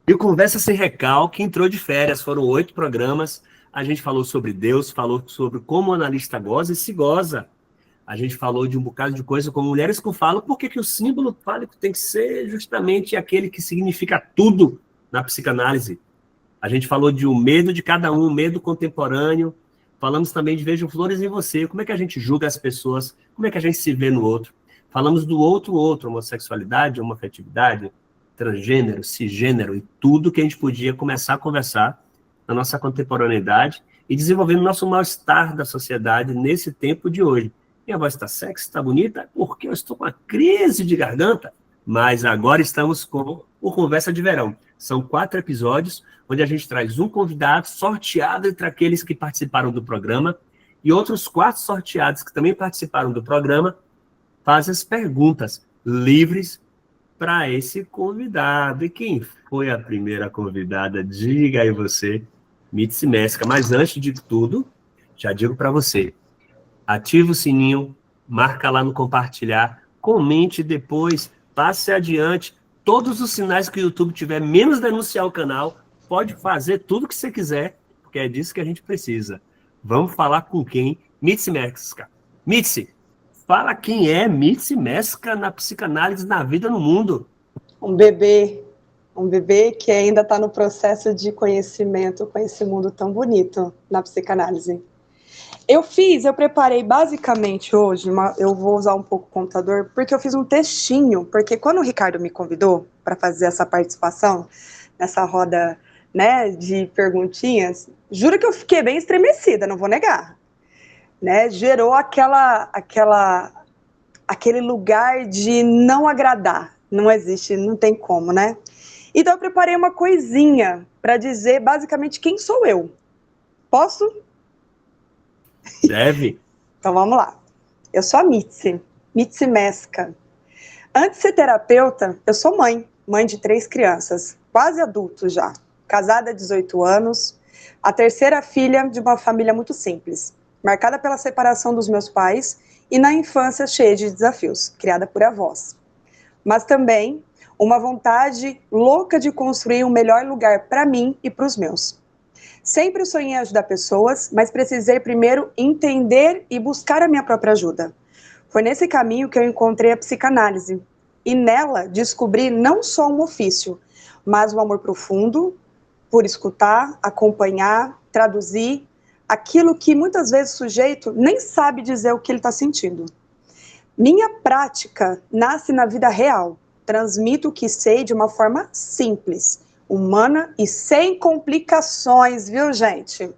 E o Conversa Sem Recalque entrou de férias, foram 8 programas. A gente falou sobre Deus, falou sobre como o analista goza e se goza. A gente falou de um bocado de coisa como mulheres que falam, por que o símbolo fálico tem que ser justamente aquele que significa tudo na psicanálise. A gente falou de um medo de cada um, medo contemporâneo. Falamos também de Vejo Flores em Você, como é que a gente julga as pessoas, como é que a gente se vê no outro. Falamos do outro, homossexualidade, homoafetividade, transgênero, cisgênero e tudo que a gente podia começar a conversar na nossa contemporaneidade e desenvolvendo o nosso mal-estar da sociedade nesse tempo de hoje. Minha voz está sexy, está bonita, porque eu estou com uma crise de garganta, mas agora estamos com o Conversa de Verão. São 4 episódios, onde a gente traz um convidado sorteado entre aqueles que participaram do programa e outros 4 sorteados que também participaram do programa fazem as perguntas livres para esse convidado. E quem foi a primeira convidada? Diga aí você, Mitzi Mesca. Mas antes de tudo, já digo para você, ativa o sininho, marca lá no compartilhar, comente depois, passe adiante. Todos os sinais que o YouTube tiver, menos denunciar o canal, pode fazer tudo o que você quiser, porque é disso que a gente precisa. Vamos falar com quem? Mitzi Mesca. Mitzi, fala quem é Mitzi Mesca na psicanálise, na vida, no mundo. Um bebê que ainda está no processo de conhecimento com esse mundo tão bonito na psicanálise. Eu preparei basicamente hoje, eu vou usar um pouco o computador, porque eu fiz um textinho, porque quando o Ricardo me convidou para fazer essa participação, nessa roda, né, de perguntinhas, juro que eu fiquei bem estremecida, não vou negar, né, gerou aquele lugar de não agradar, não existe, não tem como, né. Então eu preparei uma coisinha para dizer basicamente quem sou eu. Posso? Deve. Então vamos lá. Eu sou a Mitzi Mesca. Antes de ser terapeuta, eu sou mãe de 3 crianças, quase adultos já, casada há 18 anos, a terceira filha de uma família muito simples, marcada pela separação dos meus pais e na infância cheia de desafios, criada por avós. Mas também uma vontade louca de construir um melhor lugar para mim e para os meus. Sempre sonhei em ajudar pessoas, mas precisei primeiro entender e buscar a minha própria ajuda. Foi nesse caminho que eu encontrei a psicanálise. E nela descobri não só um ofício, mas um amor profundo por escutar, acompanhar, traduzir aquilo que muitas vezes o sujeito nem sabe dizer o que ele está sentindo. Minha prática nasce na vida real. Transmito o que sei de uma forma simples, humana e sem complicações, viu, gente?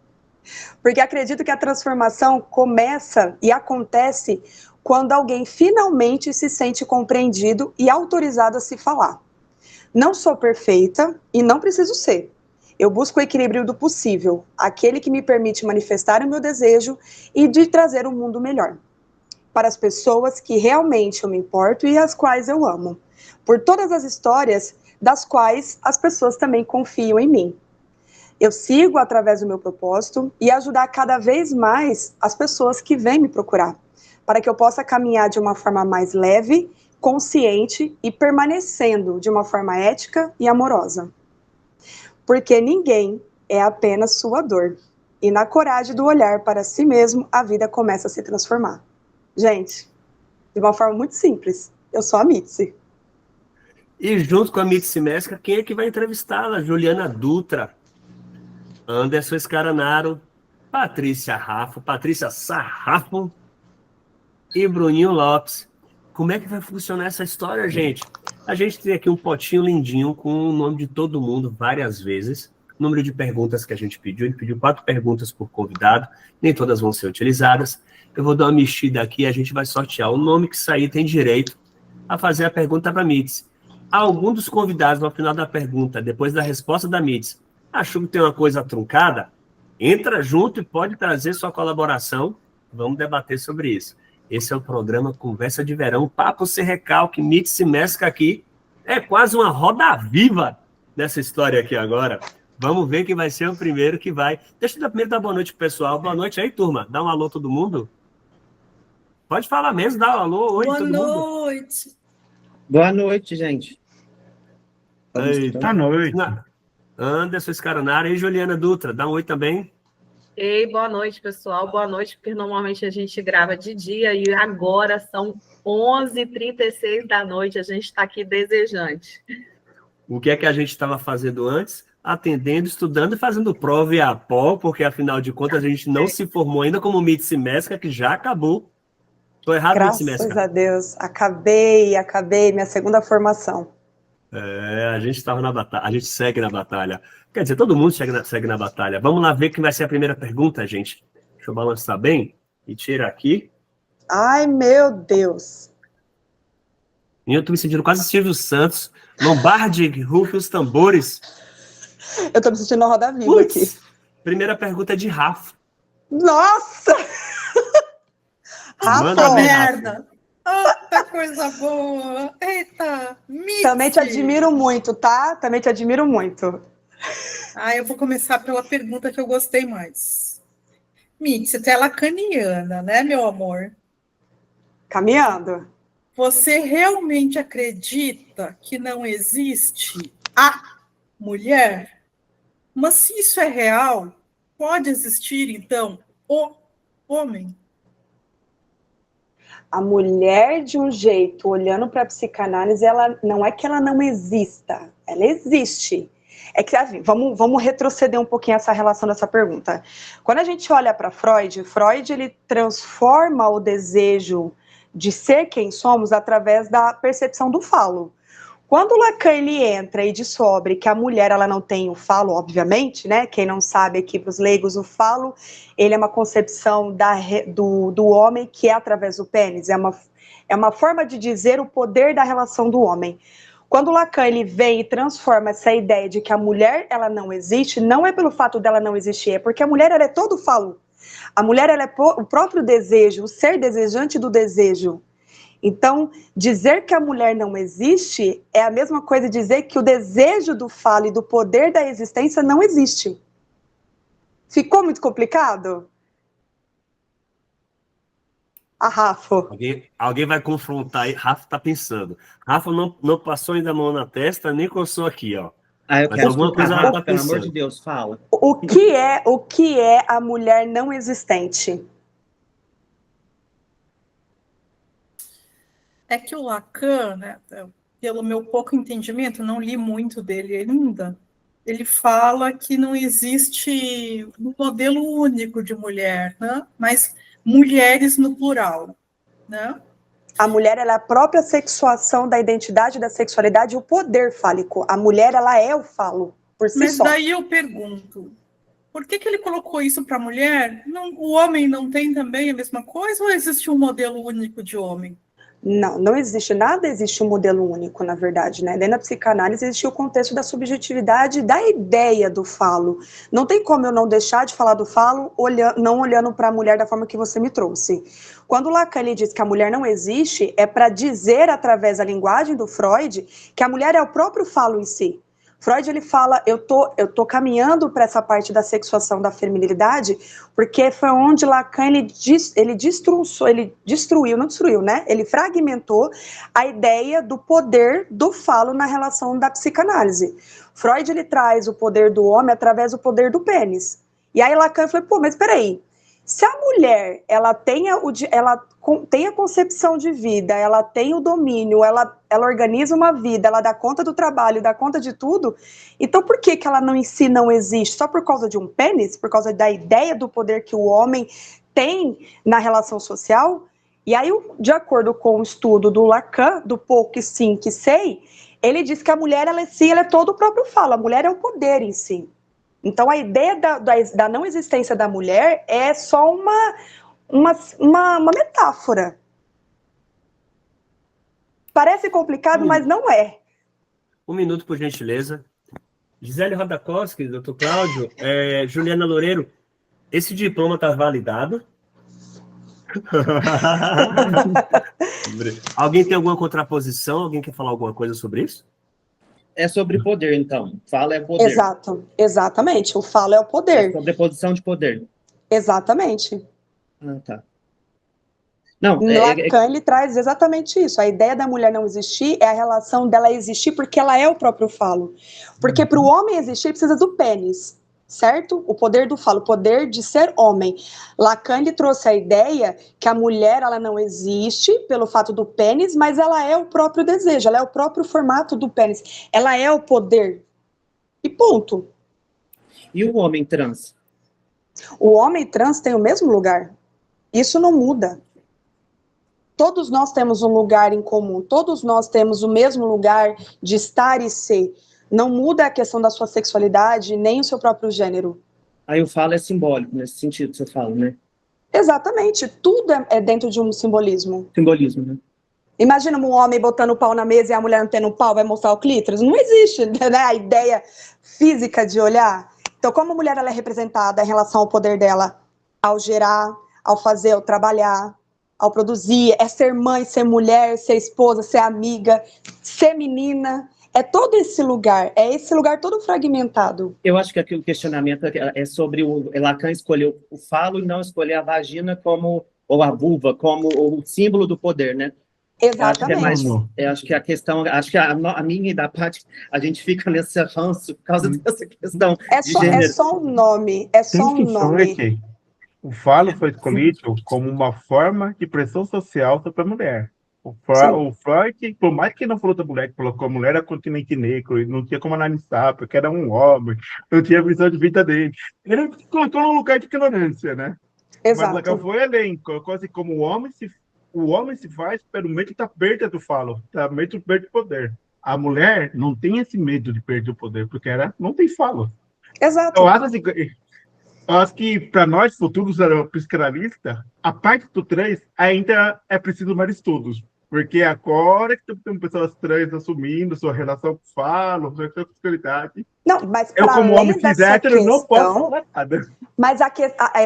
Porque acredito que a transformação começa e acontece quando alguém finalmente se sente compreendido e autorizado a se falar. Não sou perfeita e não preciso ser. Eu busco o equilíbrio do possível, aquele que me permite manifestar o meu desejo e de trazer um mundo melhor para as pessoas que realmente eu me importo e as quais eu amo. Por todas as histórias das quais as pessoas também confiam em mim. Eu sigo através do meu propósito e ajudar cada vez mais as pessoas que vêm me procurar, para que eu possa caminhar de uma forma mais leve, consciente e permanecendo de uma forma ética e amorosa. Porque ninguém é apenas sua dor. E na coragem do olhar para si mesmo, a vida começa a se transformar. Gente, de uma forma muito simples, eu sou a Mitzi. E junto com a Mitzi Mesca, quem é que vai entrevistá-la? Juliana Dutra, Anderson Scaranaro, Patrícia Sarrafo e Bruninho Lopes. Como é que vai funcionar essa história, gente? A gente tem aqui um potinho lindinho com o nome de todo mundo várias vezes. O número de perguntas que a gente pediu 4 perguntas por convidado, nem todas vão ser utilizadas. Eu vou dar uma mexida aqui e a gente vai sortear. O nome que sair tem direito a fazer a pergunta para a Mitzi. Algum dos convidados, no final da pergunta, depois da resposta da Mitzi, achou que tem uma coisa truncada? Entra junto e pode trazer sua colaboração. Vamos debater sobre isso. Esse é o programa Conversa de Verão, Papo Sem Recalque, Mitzi Mesca aqui. É quase uma roda viva nessa história aqui agora. Vamos ver quem vai ser o primeiro que vai. Deixa eu primeiro dar boa noite pro pessoal. Boa noite aí, turma. Dá um alô todo mundo. Pode falar mesmo, dá um alô. Oi, boa todo noite. Mundo. Boa noite, gente. Boa noite. Anderson Scaronaro e Juliana Dutra. Dá um oi também. Ei, boa noite, pessoal. Boa noite, porque normalmente a gente grava de dia e agora são 11h36 da noite. A gente está aqui desejante. O que é que a gente estava fazendo antes? Atendendo, estudando e fazendo prova e apó, porque afinal de contas a gente não se formou ainda como Mitsi Mesca, que já acabou. Estou errado, Mitsi Mesca? Graças a Deus. Acabei minha segunda formação. A gente estava na batalha, a gente segue na batalha. Quer dizer, todo mundo segue na batalha. Vamos lá ver quem vai ser a primeira pergunta, gente. Deixa eu balançar bem e tirar aqui. Ai, meu Deus. Eu estou me sentindo quase Silvio Santos. Lombardi, rufe os tambores. Eu tô me sentindo na Roda Viva aqui. Primeira pergunta é de Rafa. Nossa! Rafa! Merda! Outra coisa boa! Eita! Mitsi. Também te admiro muito, tá? Também te admiro muito. Eu vou começar pela pergunta que eu gostei mais. Mitsi, você é lacaniana, né, meu amor? Caminhando. Você realmente acredita que não existe a mulher? Mas se isso é real, pode existir, então, o homem? A mulher, de um jeito, olhando para a psicanálise, ela não é que ela não exista, ela existe. É que, assim, vamos retroceder um pouquinho essa relação dessa pergunta. Quando a gente olha para Freud, ele transforma o desejo de ser quem somos através da percepção do falo. Quando Lacan ele entra e descobre que a mulher ela não tem o falo, obviamente, né? Quem não sabe aqui para os leigos, o falo ele é uma concepção do homem que é através do pênis. É uma forma de dizer o poder da relação do homem. Quando Lacan ele vem e transforma essa ideia de que a mulher ela não existe, não é pelo fato dela não existir, é porque a mulher ela é todo falo. A mulher ela é o próprio desejo, o ser desejante do desejo. Então, dizer que a mulher não existe é a mesma coisa dizer que o desejo do falo e do poder da existência não existe. Ficou muito complicado? A Rafa. Alguém vai confrontar aí. Rafa está pensando. Rafa não passou ainda a mão na testa, nem coçou aqui, ó. Eu mas quero alguma escutar, coisa Rafa, ela tá pelo pensando. amor de Deus, fala. O que é a mulher não existente? É que o Lacan, né, pelo meu pouco entendimento, não li muito dele ainda, ele fala que não existe um modelo único de mulher, né? Mas mulheres no plural, né? A mulher ela é a própria sexuação da identidade, da sexualidade e o poder fálico. A mulher ela é o falo, por si só. Mas daí eu pergunto, por que ele colocou isso para a mulher? O homem não tem também a mesma coisa ou existe um modelo único de homem? Não existe nada, existe um modelo único, na verdade, né? Dentro da psicanálise existe o contexto da subjetividade da ideia do falo. Não tem como eu não deixar de falar do falo não olhando para a mulher da forma que você me trouxe. Quando Lacan ele diz que a mulher não existe, é para dizer, através da linguagem do Freud, que a mulher é o próprio falo em si. Freud ele fala, eu tô caminhando para essa parte da sexuação da feminilidade, porque foi onde Lacan ele fragmentou a ideia do poder do falo na relação da psicanálise. Freud ele traz o poder do homem através do poder do pênis. E aí Lacan falou, mas peraí, se a mulher ela tem a concepção de vida, ela tem o domínio, ela organiza uma vida, ela dá conta do trabalho, dá conta de tudo, então por que ela não em si não existe? Só por causa de um pênis? Por causa da ideia do poder que o homem tem na relação social? E aí, de acordo com o estudo do Lacan, do pouco que sim que sei, ele diz que a mulher ela é todo o próprio falo, a mulher é o poder em si. Então, a ideia da não existência da mulher é só uma metáfora. Parece complicado, mas não é. Um minuto, por gentileza. Gisele Rodakowski, doutor Cláudio, Juliana Loureiro, esse diploma está validado? Alguém tem alguma contraposição? Alguém quer falar alguma coisa sobre isso? É sobre poder, então. Fala é poder. Exatamente. O falo é o poder. É sobre a posição de poder. Exatamente. Tá. Não, Lacan, ele traz exatamente isso. A ideia da mulher não existir é a relação dela existir porque ela é o próprio falo. Porque para o homem existir, precisa do pênis, certo? O poder do falo, o poder de ser homem. Lacan, ele trouxe a ideia que a mulher, ela não existe pelo fato do pênis, mas ela é o próprio desejo, ela é o próprio formato do pênis. Ela é o poder. E ponto. E o homem trans? O homem trans tem o mesmo lugar. Isso não muda. Todos nós temos um lugar em comum, todos nós temos o mesmo lugar de estar e ser. Não muda a questão da sua sexualidade, nem o seu próprio gênero. Aí o falo é simbólico, nesse sentido que você fala, né? Exatamente, tudo é dentro de um simbolismo. Simbolismo, né? Imagina um homem botando o pau na mesa e a mulher não tendo o pau, vai mostrar o clítoris? Não existe, né, a ideia física de olhar. Então, como a mulher ela é representada em relação ao poder dela ao gerar, ao fazer, ao trabalhar, ao produzir, é ser mãe, ser mulher, ser esposa, ser amiga, ser menina, é todo esse lugar todo fragmentado. Eu acho que aqui o questionamento é sobre o Lacan escolher o falo e não escolher a vagina como, ou a vulva, como o símbolo do poder, né? Exatamente. Eu acho que a questão, acho que a minha e da Paty, a gente fica nesse ranço por causa dessa questão de gênero. É só um nome, é só um nome. O falo foi escolhido como uma forma de pressão social sobre a mulher. O Freud, por mais que não falou da mulher, que colocou a mulher a continente negro, não tinha como analisar, porque era um homem, não tinha visão de vida dele. Ele colocou num lugar de ignorância, né? Exato. Mas Lacan foi além, colocou assim como o homem se faz pelo medo da perda do falo, da medo de perda do poder. A mulher não tem esse medo de perder o poder, porque ela não tem falo. Exato. Eu acho que, para nós, futuros psicanalistas, a parte do trans ainda é preciso mais estudos. Porque agora que tem pessoas trans assumindo sua relação com o falo, sua sexualidade. Não, mas eu, como homem cis hétero, não posso falar nada. Mas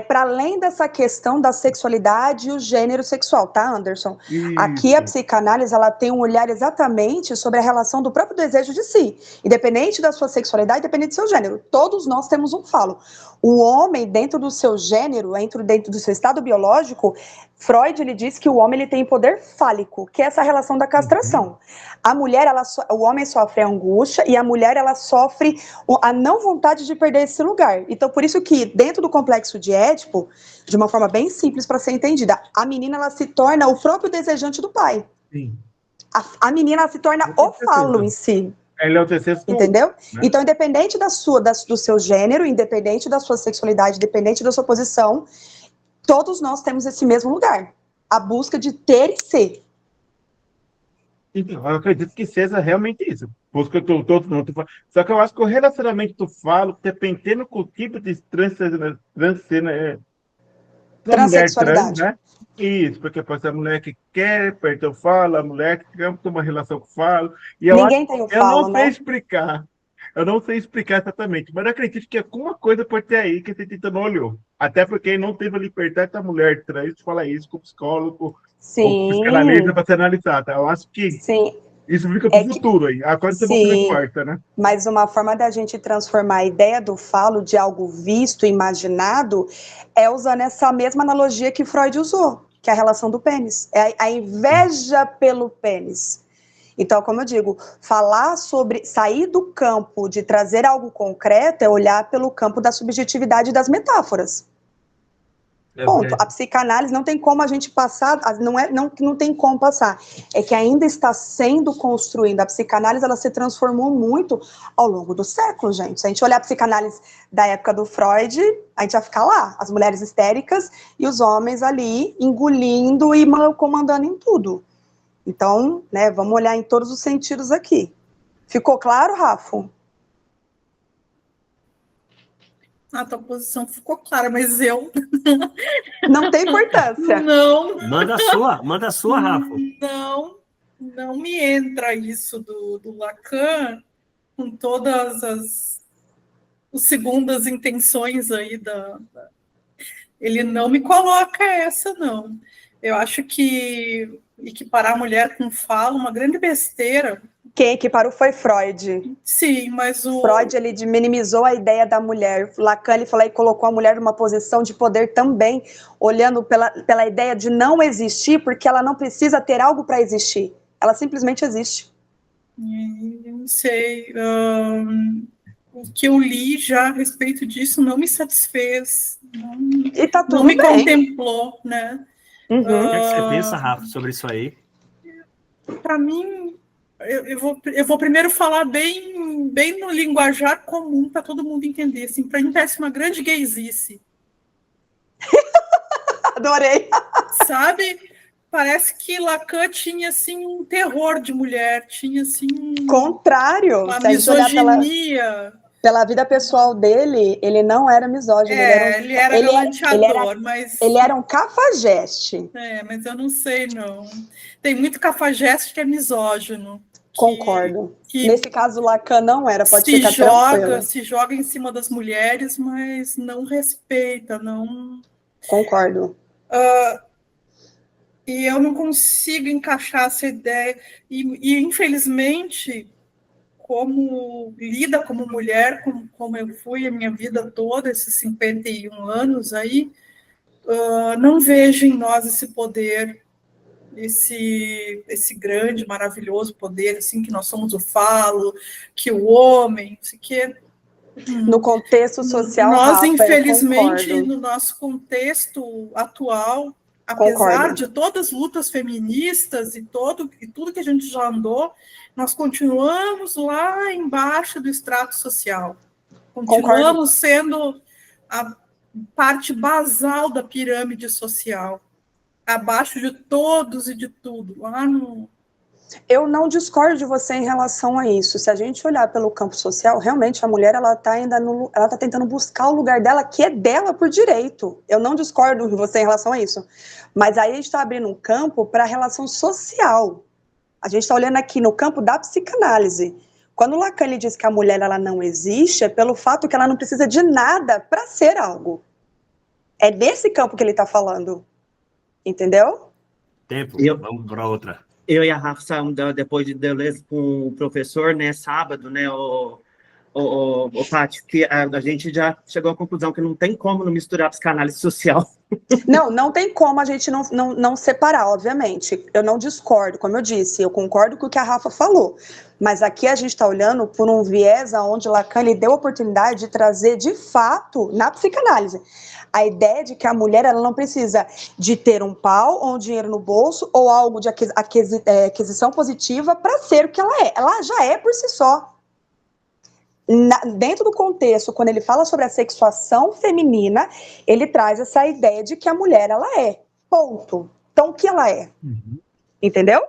para além dessa questão da sexualidade e o gênero sexual, tá, Anderson? Isso. Aqui a psicanálise ela tem um olhar exatamente sobre a relação do próprio desejo de si. Independente da sua sexualidade, independente do seu gênero. Todos nós temos um falo. O homem, dentro do seu gênero, dentro do seu estado biológico, Freud ele diz que o homem ele tem poder fálico, que é essa relação da castração. A mulher, o homem sofre a angústia e a mulher ela sofre a não vontade de perder esse lugar. Então, por isso que dentro do complexo de Édipo, de uma forma bem simples para ser entendida, a menina ela se torna o próprio desejante do pai. Sim. A menina ela se torna o falo em si. Ele é o terceiro. Entendeu? Né? Então, independente do seu gênero, independente da sua sexualidade, independente da sua posição, todos nós temos esse mesmo lugar. A busca de ter e ser. Então, eu acredito que seja realmente isso. Porque só que eu acho que o relacionamento do falo, dependendo do tipo de transexualidade. Trans, né? Isso, porque pode ser a mulher que quer perder o falo, a mulher que quer ter uma relação com o falo. E ninguém tem o falo, eu não sei explicar. Eu não sei explicar exatamente, mas eu acredito que alguma coisa pode ter aí que a gente não olhou. Até porque não teve a liberdade da mulher trans falar isso com o psicólogo, ou psicanalista para ser analisada. Eu acho que isso fica para o futuro aí. Agora você não importa, né? Mas uma forma da gente transformar a ideia do falo de algo visto, imaginado, é usando essa mesma analogia que Freud usou, que é a relação do pênis. É a inveja pelo pênis. Então, como eu digo, falar sobre sair do campo de trazer algo concreto é olhar pelo campo da subjetividade das metáforas. Ponto. A psicanálise não tem como a gente passar, não tem como passar. É que ainda está sendo construída. A psicanálise ela se transformou muito ao longo do século, gente. Se a gente olhar a psicanálise da época do Freud, a gente vai ficar lá, as mulheres histéricas e os homens ali engolindo e comandando em tudo. Então, né, vamos olhar em todos os sentidos aqui. Ficou claro, Rafa? A tua posição ficou clara, mas eu... Não tem importância. Não. Manda a sua, Rafa. Não me entra isso do Lacan com todas as segundas intenções aí Ele não me coloca essa, não. Eu acho que equiparar a mulher com falo, uma grande besteira, Quem equiparou foi Freud. Sim, mas Freud, ele minimizou a ideia da mulher. Lacan, ele falou e colocou a mulher numa posição de poder também, olhando pela ideia de não existir, porque ela não precisa ter algo para existir. Ela simplesmente existe. Não sei. O que eu li já a respeito disso não me satisfez. E tá tudo não me bem. Contemplou, né? O que é que você pensa, Rafa, sobre isso aí? Para mim, eu vou primeiro falar bem no linguajar comum para todo mundo entender. Assim, para mim parece uma grande gaysice. Adorei. Sabe? Parece que Lacan tinha assim um terror de mulher, tinha assim contrário, uma se a gente olhar misoginia. pela vida pessoal dele, ele não era misógino. Ele era galanteador, mas... Ele era um cafajeste. Mas eu não sei, não. Tem muito cafajeste que é misógino. Concordo. Nesse caso, Lacan não era, pode ficar tranquilo. Se joga em cima das mulheres, mas não respeita, não... Concordo. E eu não consigo encaixar essa ideia. E infelizmente... como lida como mulher, como eu fui a minha vida toda, esses 51 anos aí, não vejo em nós esse poder, esse grande, maravilhoso poder, assim, que nós somos o falo, que o homem, não sei o quê. No contexto social, nós, Rafa, infelizmente, no nosso contexto atual, apesar de todas as lutas feministas e tudo que a gente já andou, nós continuamos lá embaixo do extrato social. Continuamos sendo a parte basal da pirâmide social, abaixo de todos e de tudo. Lá no... Eu não discordo de você em relação a isso. Se a gente olhar pelo campo social, realmente a mulher ela tá tentando buscar o lugar dela, que é dela por direito. Eu não discordo de você em relação a isso. Mas aí a gente está abrindo um campo para a relação social. A gente está olhando aqui no campo da psicanálise. Quando Lacan ele diz que a mulher ela não existe, é pelo fato que ela não precisa de nada para ser algo. É nesse campo que ele está falando. Entendeu? Tempo, vamos para outra. Eu e a Rafa saímos depois de ler com o professor, né, sábado, né, o Paty, que a gente já chegou à conclusão que não tem como não misturar psicanálise social. Não tem como a gente não separar, obviamente. Eu não discordo, como eu disse, eu concordo com o que a Rafa falou. Mas aqui a gente está olhando por um viés onde Lacan lhe deu a oportunidade de trazer, de fato, na psicanálise, a ideia de que a mulher ela não precisa de ter um pau ou um dinheiro no bolso ou algo de aquisição positiva para ser o que ela é. Ela já é por si só. Dentro do contexto, quando ele fala sobre a sexuação feminina, ele traz essa ideia de que a mulher, ela é. Ponto. Então, o que ela é? Entendeu?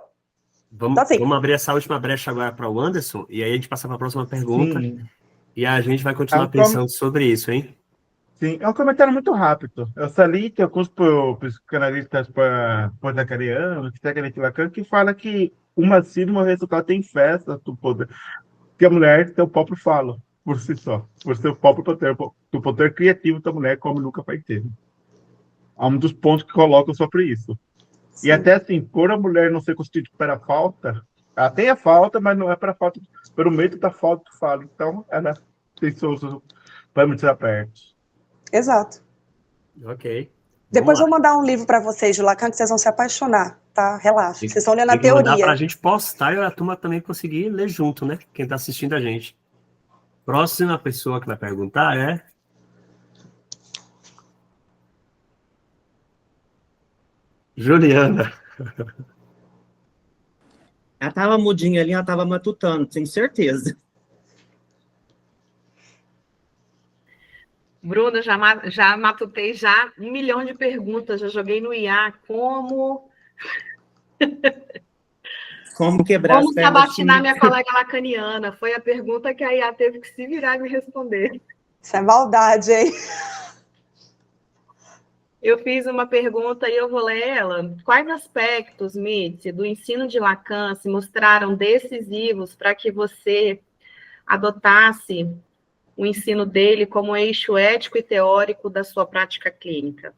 Vamos abrir essa última brecha agora para o Anderson, e aí a gente passa para a próxima pergunta. Sim. E a gente vai continuar pensando sobre isso, hein? Sim, é um comentário muito rápido. Eu sali que alguns psicanalistas pós-lacanianos, Lacan, que fala que o machismo é o resultado tem festa do poder. Que a mulher tem o próprio falo, por si só. Por ser o próprio poder, do poder criativo da mulher, como nunca vai ter. Há um dos pontos que colocam sobre isso. Sim. E até assim, por a mulher não ser constituída para a falta, ela tem a falta, mas não é para a falta, pelo meio da falta do falo. Então, ela tem seus parâmetros abertos. Exato. Ok. Depois eu vou mandar um livro para vocês de Lacan que vocês vão se apaixonar, tá? Relaxa. Vocês estão lendo a teoria. Mandar para a gente postar e a turma também conseguir ler junto, né? Quem está assistindo a gente. Próxima pessoa que vai perguntar é... Juliana. Ela estava mudinha ali, ela estava matutando, tenho certeza. Bruna, já matutei 1 milhão de perguntas, já joguei no IA como quebrar as pernas. Como sabatinar minha colega lacaniana? Foi a pergunta que a IA teve que se virar e me responder. Isso é maldade, hein? Eu fiz uma pergunta e eu vou ler ela. Quais aspectos, Mitzi, do ensino de Lacan se mostraram decisivos para que você adotasse o ensino dele como eixo ético e teórico da sua prática clínica?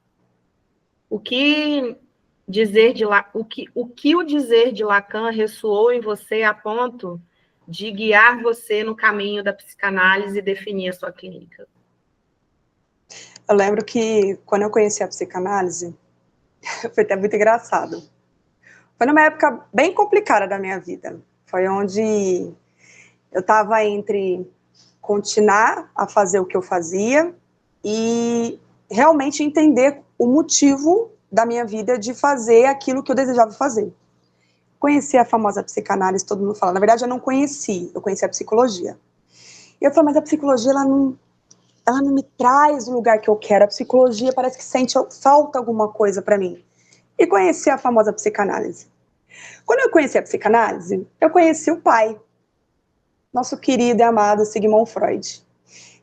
O que o dizer de Lacan ressoou em você a ponto de guiar você no caminho da psicanálise e definir a sua clínica? Eu lembro que quando eu conheci a psicanálise, foi até muito engraçado. Foi numa época bem complicada da minha vida. Foi onde eu estava entre continuar a fazer o que eu fazia e realmente entender o motivo da minha vida de fazer aquilo que eu desejava fazer. Conheci a famosa psicanálise, todo mundo fala. Na verdade, eu não conheci, eu conheci a psicologia. E eu falei, mas a psicologia, ela não me traz o lugar que eu quero. A psicologia parece que sente falta alguma coisa para mim. E conheci a famosa psicanálise. Quando eu conheci a psicanálise, eu conheci o pai, nosso querido e amado Sigmund Freud.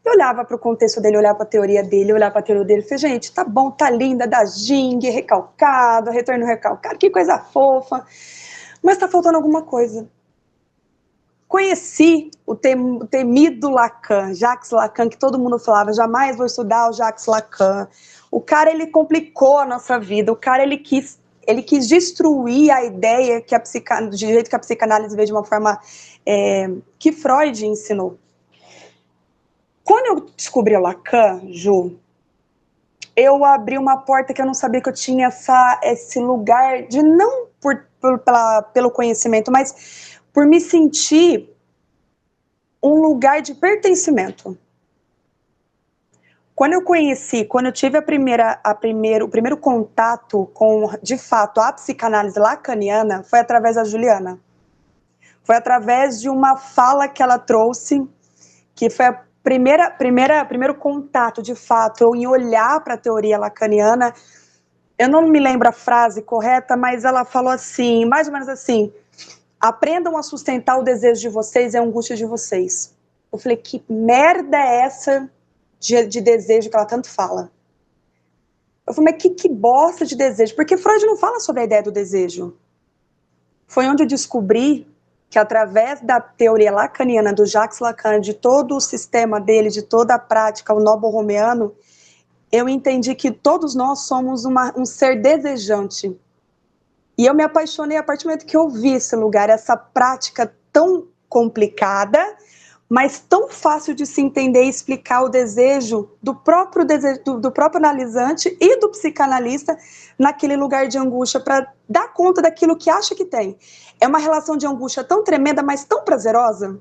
Eu olhava para o contexto dele, olhava para a teoria dele, olhava para a teoria dele e falei, gente, tá bom, tá linda, da Jing, recalcado, retorno recalcado, que coisa fofa, mas tá faltando alguma coisa. Conheci o temido Lacan, Jacques Lacan, que todo mundo falava, jamais vou estudar o Jacques Lacan. O cara, ele complicou a nossa vida, o cara, ele quis destruir a ideia que do jeito que a psicanálise veio de uma forma que Freud ensinou. Quando eu descobri o Lacan, Ju, eu abri uma porta que eu não sabia que eu tinha esse lugar de não pelo conhecimento, mas por me sentir um lugar de pertencimento. Quando eu tive o primeiro contato com, de fato, a psicanálise lacaniana, foi através da Juliana. Foi através de uma fala que ela trouxe, que foi a primeiro contato, de fato, em olhar para a teoria lacaniana. Eu não me lembro a frase correta, mas ela falou assim, mais ou menos assim, aprendam a sustentar o desejo de vocês e a angústia de vocês. Eu falei, que merda é essa de desejo que ela tanto fala? Eu falei, mas que bosta de desejo? Porque Freud não fala sobre a ideia do desejo. Foi onde eu descobri que através da teoria lacaniana, do Jacques Lacan, de todo o sistema dele, de toda a prática, o nobo-romeano, eu entendi que todos nós somos um ser desejante. E eu me apaixonei a partir do momento que eu vi esse lugar, essa prática tão complicada, mas tão fácil de se entender e explicar o desejo do próprio analisante e do psicanalista naquele lugar de angústia, para dar conta daquilo que acha que tem. É uma relação de angústia tão tremenda, mas tão prazerosa,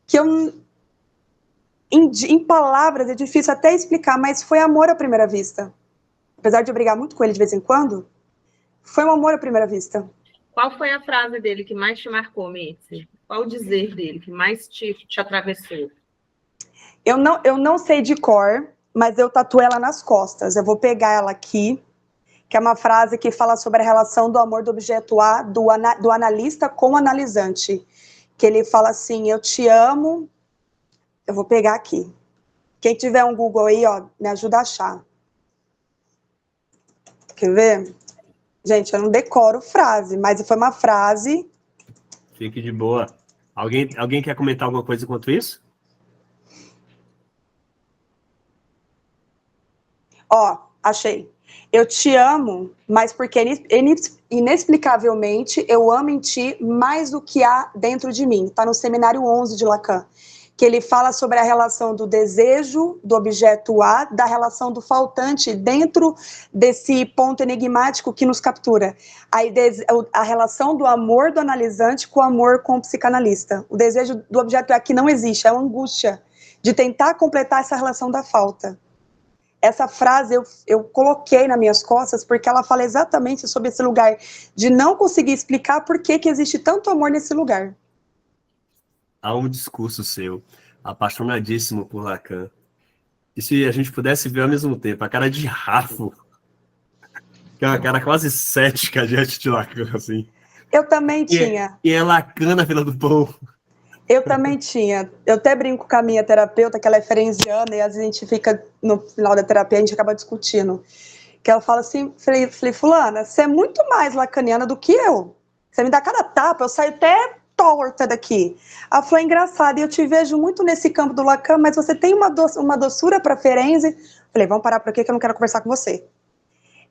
que em palavras é difícil até explicar, mas foi amor à primeira vista. Apesar de eu brigar muito com ele de vez em quando, foi um amor à primeira vista. Qual foi a frase dele que mais te marcou, Mitzi? Qual o dizer dele que mais te atravessou? Eu não sei de cor, mas eu tatuei ela nas costas. Eu vou pegar ela aqui, que é uma frase que fala sobre a relação do amor do objeto A, do analista com o analisante. Que ele fala assim, eu te amo. Eu vou pegar aqui. Quem tiver um Google aí, ó, me ajuda a achar. Quer ver? Gente, eu não decoro frase, mas foi uma frase... Fique de boa. Alguém quer comentar alguma coisa enquanto isso? Ó, achei. Eu te amo, mas porque inexplicavelmente eu amo em ti mais do que há dentro de mim. Tá no seminário 11 de Lacan. Que ele fala sobre a relação do desejo, do objeto A, da relação do faltante dentro desse ponto enigmático que nos captura. A relação do amor do analisante com o amor com o psicanalista. O desejo do objeto A que não existe, é uma angústia de tentar completar essa relação da falta. Essa frase eu coloquei nas minhas costas porque ela fala exatamente sobre esse lugar de não conseguir explicar por que existe tanto amor nesse lugar. Há um discurso seu, apaixonadíssimo por Lacan. E se a gente pudesse ver ao mesmo tempo, a cara de Rafo, que é uma cara quase cética diante de Lacan, assim. Eu também tinha. E é Lacan na fila do pão. Eu também tinha. Eu até brinco com a minha terapeuta, que ela é ferenciana, e às vezes a gente fica, no final da terapia, a gente acaba discutindo. Que ela fala assim, falei, fulana, você é muito mais lacaniana do que eu. Você me dá cada tapa, eu saio até torta daqui. Ela falou, engraçado, e eu te vejo muito nesse campo do Lacan, mas você tem uma doçura para Ferenczi. Falei, vamos parar por aqui que eu não quero conversar com você.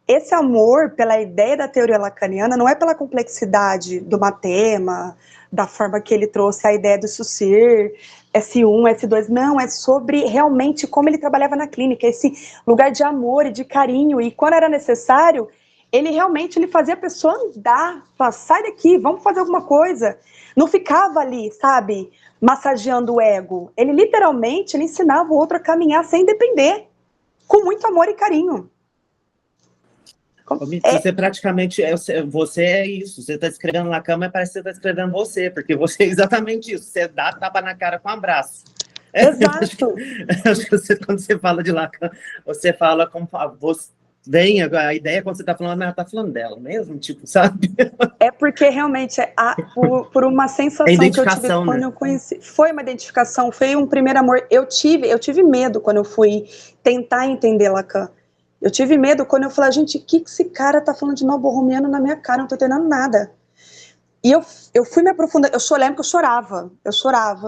esse amor pela ideia da teoria lacaniana não é pela complexidade do matema, da forma que ele trouxe a ideia do Saussure, S1, S2, não, é sobre realmente como ele trabalhava na clínica, esse lugar de amor e de carinho, e quando era necessário, ele realmente fazia a pessoa andar, falar, sai daqui, vamos fazer alguma coisa, não ficava ali, sabe, massageando o ego, ele literalmente ensinava o outro a caminhar sem depender, com muito amor e carinho. Você praticamente, você é isso, você está escrevendo na cama, parece que você está escrevendo você, porque você é exatamente isso, você dá tapa na cara com um abraço. Exato. Acho que quando você fala de Lacan, você fala como você, vem a ideia quando você está falando, mas ela está falando dela mesmo, tipo, sabe? É porque realmente, por uma sensação que eu tive quando eu conheci, foi uma identificação, foi um primeiro amor, eu tive medo quando eu fui tentar entender Lacan. Eu tive medo quando eu falei, gente, o que esse cara tá falando de novo-romiano na minha cara? Eu não tô entendendo nada. E eu fui me aprofundando, lembro que eu chorava,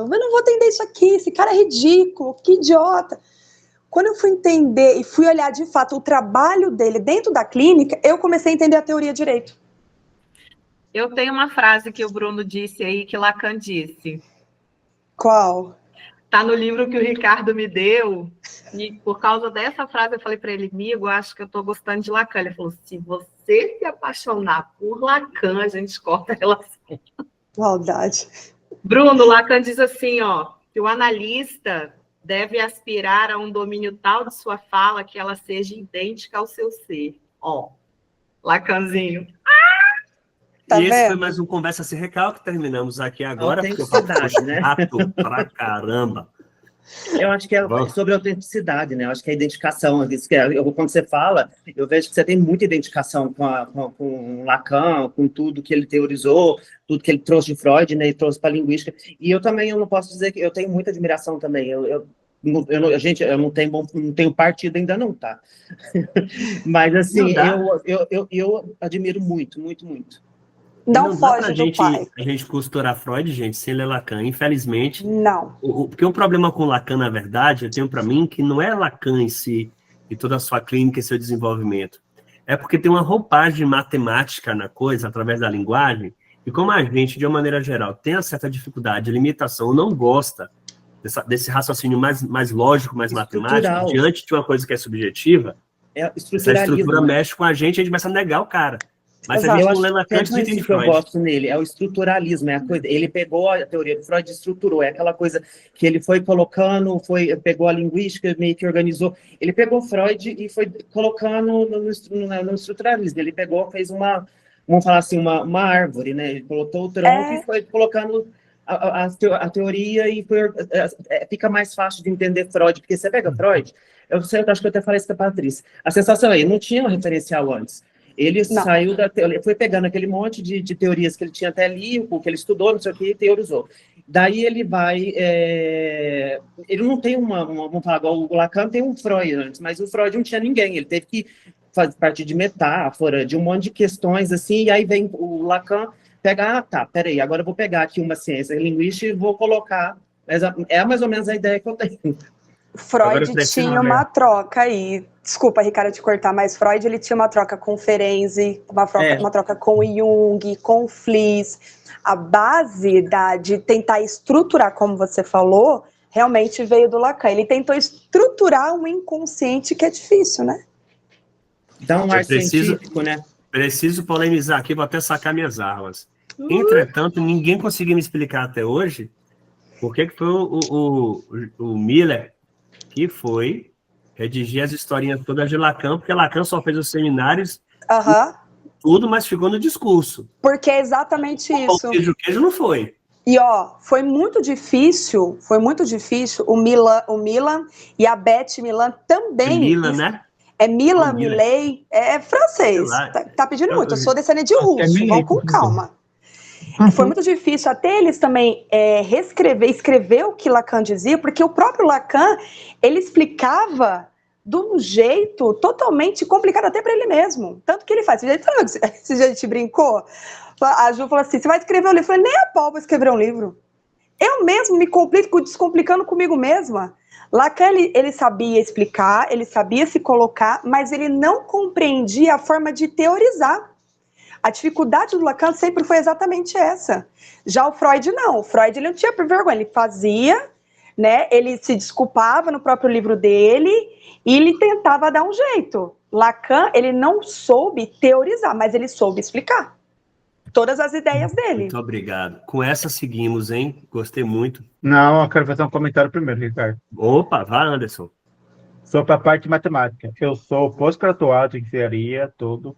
mas não vou entender isso aqui, esse cara é ridículo, que idiota. Quando eu fui entender e fui olhar de fato o trabalho dele dentro da clínica, eu comecei a entender a teoria direito. Eu tenho uma frase que o Bruno disse aí, que Lacan disse. Qual? Tá no livro que o Ricardo me deu, e por causa dessa frase eu falei para ele, amigo, acho que eu tô gostando de Lacan. Ele falou, se você se apaixonar por Lacan, a gente corta a relação. Maldade. Bruno, Lacan diz assim, ó, que o analista deve aspirar a um domínio tal de sua fala que ela seja idêntica ao seu ser. Ó, Lacanzinho. Tá e esse vendo? foi mais um Conversa Sem Recalque, terminamos aqui agora, porque eu Autenticidade, né? chato pra caramba. Eu acho que é sobre autenticidade, né? Eu acho que é a identificação. Quando você fala, eu vejo que você tem muita identificação com Lacan, com tudo que ele teorizou, tudo que ele trouxe de Freud, né? E trouxe para a linguística. E eu também, eu não posso dizer que eu tenho muita admiração também. Eu não tenho partido ainda não, tá? Mas, assim, eu admiro muito, muito, muito. Não foge do pai. A gente costurar Freud, gente, sem ler Lacan, infelizmente. Não. Porque o problema com Lacan, na verdade, eu tenho para mim que não é Lacan em si e toda a sua clínica e seu desenvolvimento. É porque tem uma roupagem matemática na coisa, através da linguagem, e como a gente, de uma maneira geral, tem uma certa dificuldade, limitação, não gosta desse raciocínio mais lógico, mais matemático, diante de uma coisa que é subjetiva, essa estrutura mexe com a gente começa a negar o cara. Mas a gente não lê Lacan antes de entender Freud. Eu gosto nele, é o estruturalismo, é a coisa, ele pegou a teoria de Freud e estruturou, é aquela coisa que ele foi colocando, pegou a linguística, meio que organizou, ele pegou Freud e foi colocando no estruturalismo, ele pegou, fez vamos falar assim, uma árvore, né, ele colocou o tronco e foi colocando a teoria e fica mais fácil de entender Freud, porque você pega Freud, eu acho que eu até falei isso com a Patrícia, a sensação aí, não tinha um referencial antes. Ele saiu foi pegando aquele monte de teorias que ele tinha até ali, o que ele estudou, não sei o que, e teorizou. Daí ele vai... ele não tem vamos falar, igual o Lacan tem um Freud antes, mas o Freud não tinha ninguém, ele teve que fazer parte de metáfora, de um monte de questões, assim, e aí vem o Lacan pegar, peraí, agora eu vou pegar aqui uma ciência linguística e vou colocar... É mais ou menos a ideia que eu tenho. Freud tinha uma troca aí. Desculpa, Ricardo, te cortar, mas Freud ele tinha uma troca com Ferenczi, uma troca com Jung, com Fliess. A base de tentar estruturar, como você falou, realmente veio do Lacan. Ele tentou estruturar um inconsciente que é difícil, né? Dá um ar científico, né? Preciso polemizar aqui, vou até sacar minhas armas. Entretanto, ninguém conseguiu me explicar até hoje por que foi o Miller que foi redigir as historinhas todas de Lacan, porque Lacan só fez os seminários, tudo, mas ficou no discurso. Porque é exatamente isso. O queijo não foi. E, foi muito difícil o Milan e a Beth Milan também. É Milan, né? É Milan, Millet, é francês. Tá pedindo muito, eu sou descendente de russo, vamos com calma. Foi muito difícil até eles também escrever o que Lacan dizia, porque o próprio Lacan, ele explicava de um jeito totalmente complicado até para ele mesmo. Tanto que ele faz. Esse dia a gente brincou, a Ju falou assim, você vai escrever um livro? Eu falei, nem a pau vou escrever um livro. Eu mesmo me complico descomplicando comigo mesma. Lacan, ele sabia explicar, ele sabia se colocar, mas ele não compreendia a forma de teorizar. A dificuldade do Lacan sempre foi exatamente essa. Já o Freud não. O Freud ele não tinha vergonha, ele fazia, né? Ele se desculpava no próprio livro dele e ele tentava dar um jeito. Lacan, ele não soube teorizar, mas ele soube explicar todas as ideias dele. Muito obrigado. Com essa seguimos, hein? Gostei muito. Não, eu quero fazer um comentário primeiro, Ricardo. Opa, vai, Anderson. Sobre a parte de matemática. Eu sou pós-graduado em engenharia, tudo,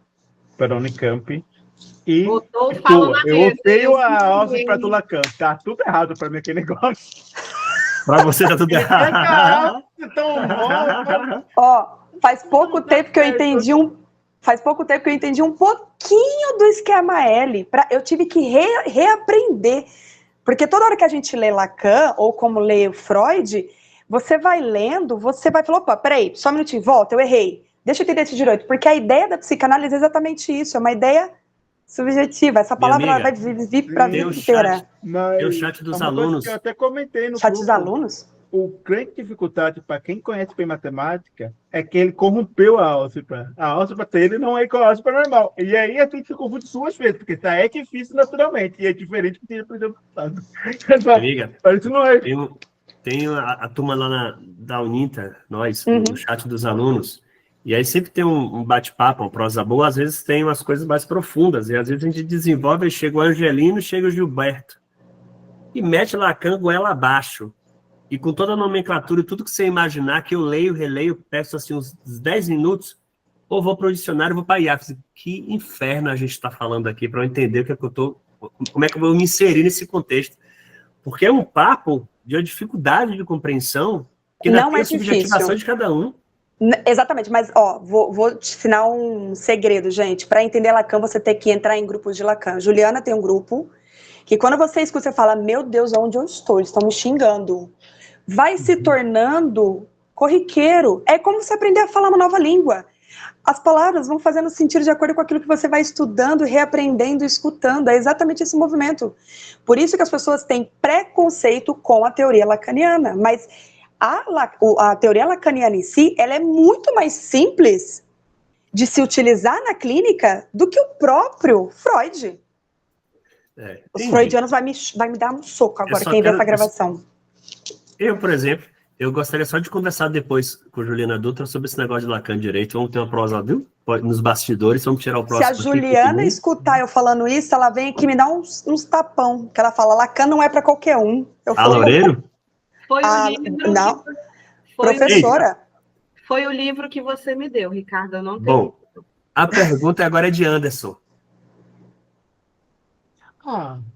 pela Unicamp. E eu odeio a álgebra do Lacan. Tá tudo errado para mim aquele negócio. Para você tá tudo errado. Ó, faz pouco tempo que eu entendi um pouquinho do esquema L. Eu tive que reaprender. Porque toda hora que a gente lê Lacan, ou como lê Freud, você vai lendo, você vai falar, opa, peraí, só um minutinho, volta, eu errei. Deixa eu entender esse direito. Porque a ideia da psicanálise é exatamente isso, é uma ideia subjetiva. Essa palavra ela vai vir para a vida inteira. Tem o chat dos alunos. Eu até comentei no chat dos alunos? O grande dificuldade para quem conhece bem matemática é que ele corrompeu a álgebra. A álgebra dele não é igual à álgebra normal. E aí a gente se confunde duas vezes, porque tá é difícil naturalmente, e é diferente do que tinha apresentado. Amiga, isso não é. Tem a turma lá da Uninter, nós, no chat dos alunos, e aí sempre tem um bate-papo, uma prosa boa, às vezes tem umas coisas mais profundas, e às vezes a gente desenvolve, aí chega o Angelino, chega o Gilberto, e mete Lacan goela abaixo. E com toda a nomenclatura e tudo que você imaginar, que eu leio, releio, peço assim uns 10 minutos, ou vou para o dicionário, vou para a IAF. Que inferno a gente está falando aqui, para eu entender o que é que eu tô, como é que eu vou me inserir nesse contexto. Porque é um papo de uma dificuldade de compreensão que não tem a subjetivação de cada um. Exatamente, mas ó, vou te ensinar um segredo, gente. Para entender Lacan, você tem que entrar em grupos de Lacan. Juliana tem um grupo que quando você escuta, você fala, meu Deus, onde eu estou? Eles estão me xingando. Vai se tornando corriqueiro. É como você aprender a falar uma nova língua. As palavras vão fazendo sentido de acordo com aquilo que você vai estudando, reaprendendo, escutando. É exatamente esse movimento. Por isso que as pessoas têm preconceito com a teoria lacaniana. Mas a teoria lacaniana em si, ela é muito mais simples de se utilizar na clínica do que o próprio Freud. Os freudianos vai me dar um soco agora, quem ver essa gravação. Eu, por exemplo, eu gostaria só de conversar depois com a Juliana Dutra sobre esse negócio de Lacan direito. Vamos ter uma prosa, viu? Nos bastidores, vamos tirar o próximo. Se a Juliana escutar eu falando isso, ela vem aqui me dar uns tapão, que ela fala, Lacan não é para qualquer um. Loureiro? Foi o livro. Não, professora. Foi o livro que você me deu, Ricardo, eu não tenho. Bom, a pergunta agora é de Anderson.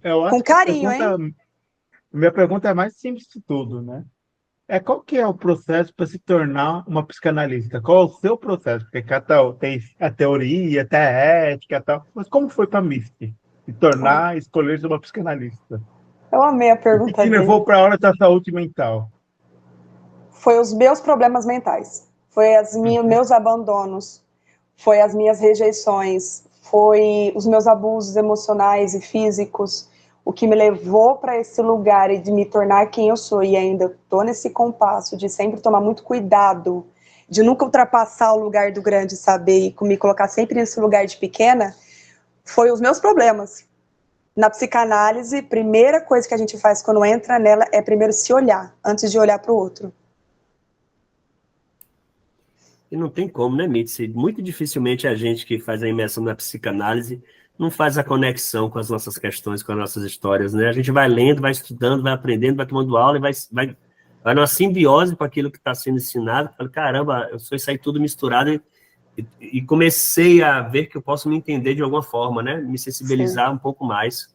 Eu acho com carinho, hein? Minha pergunta é mais simples de tudo, né? Qual que é o processo para se tornar uma psicanalista? Qual é o seu processo? Porque cada tem a teoria, tem a ética e tal. Mas como foi para Misty se tornar, escolher ser uma psicanalista? Eu amei a pergunta O que levou para a hora da saúde mental? Foi os meus problemas mentais. Foi meus abandonos. Foi as minhas rejeições. Foi os meus abusos emocionais e físicos. O que me levou para esse lugar e de me tornar quem eu sou, e ainda estou nesse compasso de sempre tomar muito cuidado, de nunca ultrapassar o lugar do grande saber e me colocar sempre nesse lugar de pequena, foi os meus problemas. Na psicanálise, primeira coisa que a gente faz quando entra nela é primeiro se olhar, antes de olhar para o outro. E não tem como, né, Mitzi? Muito dificilmente a gente que faz a imersão na psicanálise não faz a conexão com as nossas questões, com as nossas histórias, né? A gente vai lendo, vai estudando, vai aprendendo, vai tomando aula e vai numa simbiose com aquilo que está sendo ensinado. Falo, caramba, eu sou isso aí tudo misturado e comecei a ver que eu posso me entender de alguma forma, né? Me sensibilizar um pouco mais.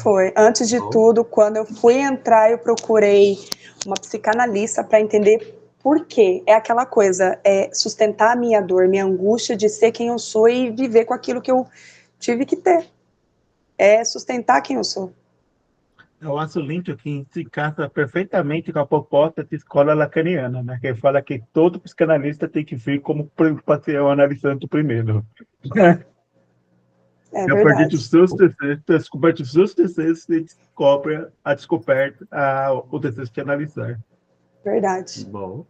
Foi. Antes de tudo, quando eu fui entrar, eu procurei uma psicanalista para entender por quê. É aquela coisa, sustentar a minha dor, minha angústia de ser quem eu sou e viver com aquilo que eu tive que ter. É sustentar quem eu sou. Eu acho lindo que se casa perfeitamente com a proposta de escola lacaniana, né? Que fala que todo psicanalista tem que vir como psicanalista primeiro. É E a partir verdade. dos seus TCCs, descoberto dos seus TCCs, você descobre a descoberta, o TCC que analisar. Verdade. Bom,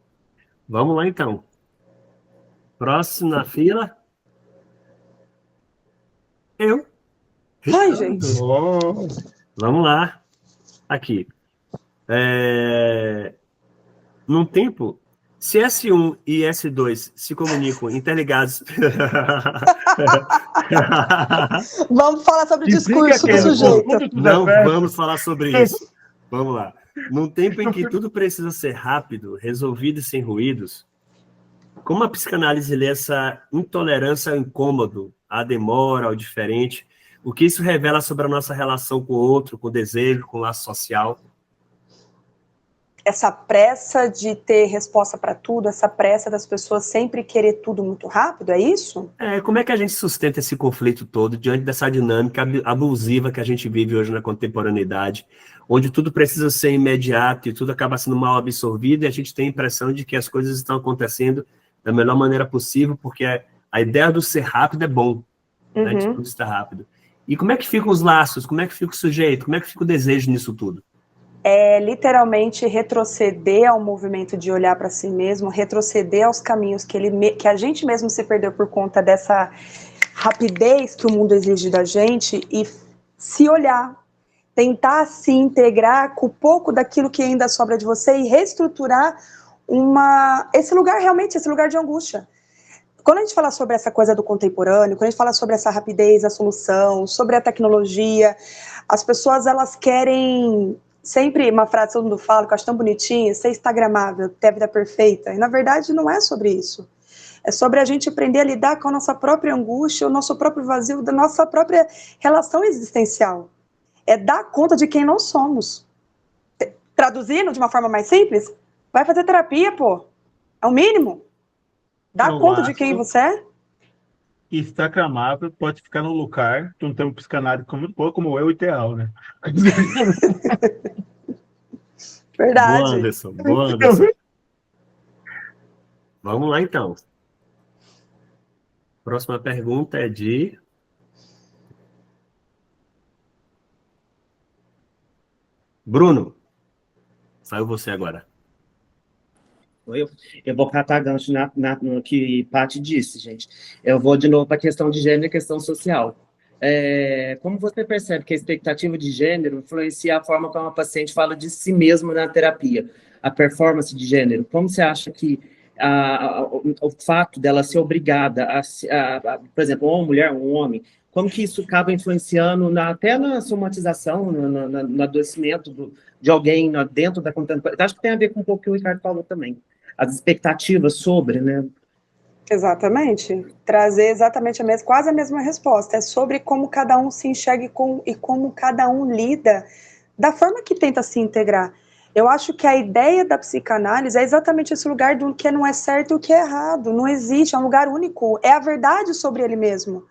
vamos lá então. Próximo na fila. Eu. Ai, Ricardo. gente. Oh, Vamos lá. Aqui. Num tempo, se S1 e S2 se comunicam interligados. Vamos falar sobre o explica discurso que do no sujeito. conjunto dos Não afetos, vamos falar sobre isso. Vamos lá. Num tempo em que tudo precisa ser rápido, resolvido e sem ruídos, como a psicanálise lê essa intolerância ao incômodo, à demora, ao diferente, o que isso revela sobre a nossa relação com o outro, com o desejo, com o laço social? Essa pressa de ter resposta para tudo, essa pressa das pessoas sempre querer tudo muito rápido, é isso? Como é que a gente sustenta esse conflito todo diante dessa dinâmica abusiva que a gente vive hoje na contemporaneidade, onde tudo precisa ser imediato e tudo acaba sendo mal absorvido e a gente tem a impressão de que as coisas estão acontecendo da melhor maneira possível, porque a ideia do ser rápido é bom, né, de tudo estar rápido. E como é que ficam os laços? Como é que fica o sujeito? Como é que fica o desejo nisso tudo? É literalmente retroceder ao movimento de olhar para si mesmo, retroceder aos caminhos que a gente mesmo se perdeu por conta dessa rapidez que o mundo exige da gente e se olhar, tentar se integrar com um pouco daquilo que ainda sobra de você e reestruturar esse lugar realmente, esse lugar de angústia. Quando a gente fala sobre essa coisa do contemporâneo, quando a gente fala sobre essa rapidez, a solução, sobre a tecnologia, as pessoas elas querem sempre uma frase que todo mundo fala, que eu acho tão bonitinha, ser instagramável, ter a vida perfeita. E na verdade não é sobre isso. É sobre a gente aprender a lidar com a nossa própria angústia, o nosso próprio vazio, da nossa própria relação existencial. É dar conta de quem nós somos. Traduzindo de uma forma mais simples, vai fazer terapia, pô. É o mínimo. Dá conta de quem você é. Instagramável pode ficar no lugar de um termo psicanálise como eu, ideal, né? Verdade. Boa, Anderson. Boa, Anderson. Vamos lá, então. Próxima pergunta é de... Bruno. Saiu você agora. Eu vou catar gancho no que Paty disse, gente. Eu vou de novo para a questão de gênero e questão social. Como você percebe que a expectativa de gênero influencia a forma como a paciente fala de si mesma na terapia? A performance de gênero? Como você acha que o fato dela ser obrigada por exemplo, uma mulher, um homem, como que isso acaba influenciando até na somatização, no adoecimento de alguém dentro da contemporânea? Acho que tem a ver com um pouco o que o Ricardo falou também. As expectativas sobre, né? Exatamente. Trazer exatamente quase a mesma resposta. É sobre como cada um se enxerga e como cada um lida da forma que tenta se integrar. Eu acho que a ideia da psicanálise é exatamente esse lugar do que não é certo e o que é errado. Não existe, é um lugar único. É a verdade sobre ele mesmo.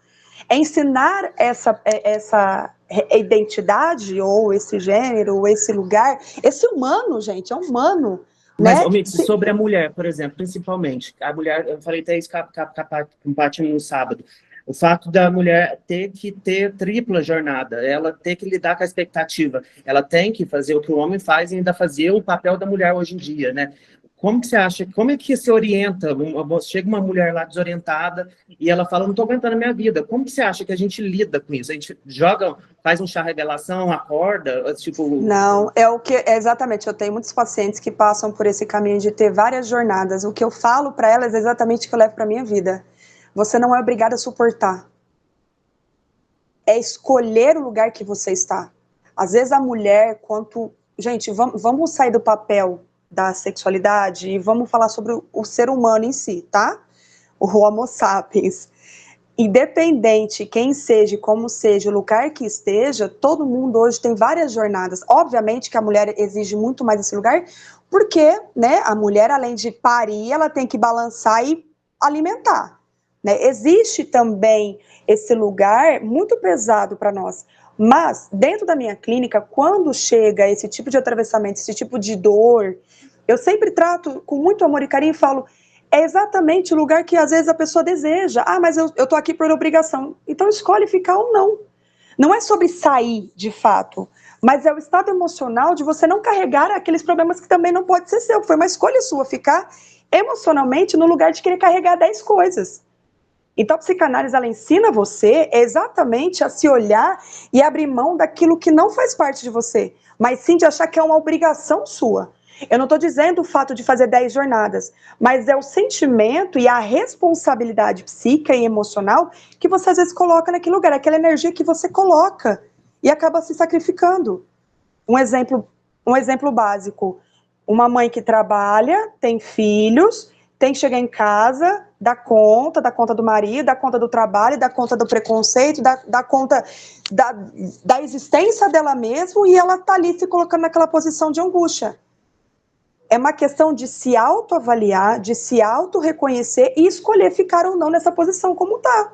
É ensinar essa identidade, ou esse gênero, ou esse lugar. Esse humano, gente, é humano. Mas, Né? sobre a mulher, por exemplo, principalmente, a mulher, eu falei até isso com o Paty no sábado, o fato da mulher ter que ter tripla jornada, ela ter que lidar com a expectativa, ela tem que fazer o que o homem faz e ainda fazer o papel da mulher hoje em dia, né? Como que você acha, como é que se orienta, chega uma mulher lá desorientada e ela fala, não estou aguentando a minha vida, como que você acha que a gente lida com isso? A gente faz um chá revelação, acorda, tipo... Não, exatamente, eu tenho muitos pacientes que passam por esse caminho de ter várias jornadas, o que eu falo para elas é exatamente o que eu levo para minha vida. Você não é obrigada a suportar. É escolher o lugar que você está. Às vezes a mulher, gente, vamos sair do papel da sexualidade e vamos falar sobre o ser humano em si, tá? O Homo sapiens. Independente quem seja, como seja, o lugar que esteja, todo mundo hoje tem várias jornadas. Obviamente que a mulher exige muito mais esse lugar, porque, né, a mulher, além de parir, ela tem que balançar e alimentar. Né? Existe também esse lugar muito pesado para nós. Mas, dentro da minha clínica, quando chega esse tipo de atravessamento, esse tipo de dor, eu sempre trato com muito amor e carinho e falo, é exatamente o lugar que às vezes a pessoa deseja. Ah, mas eu tô aqui por obrigação. Então escolhe ficar ou não. Não é sobre sair, de fato, mas é o estado emocional de você não carregar aqueles problemas que também não pode ser seu. Foi uma escolha sua ficar emocionalmente no lugar de querer carregar 10 coisas. Então a psicanálise, ela ensina você exatamente a se olhar e abrir mão daquilo que não faz parte de você, mas sim de achar que é uma obrigação sua. Eu não estou dizendo o fato de fazer 10 jornadas, mas é o sentimento e a responsabilidade psíquica e emocional que você às vezes coloca naquele lugar, aquela energia que você coloca e acaba se sacrificando. Um exemplo básico, uma mãe que trabalha, tem filhos, tem que chegar em casa, dar conta do marido, dar conta do trabalho, dar conta do preconceito, dar conta da existência dela mesma, e ela está ali se colocando naquela posição de angústia. É uma questão de se autoavaliar, de se auto-reconhecer e escolher ficar ou não nessa posição como está.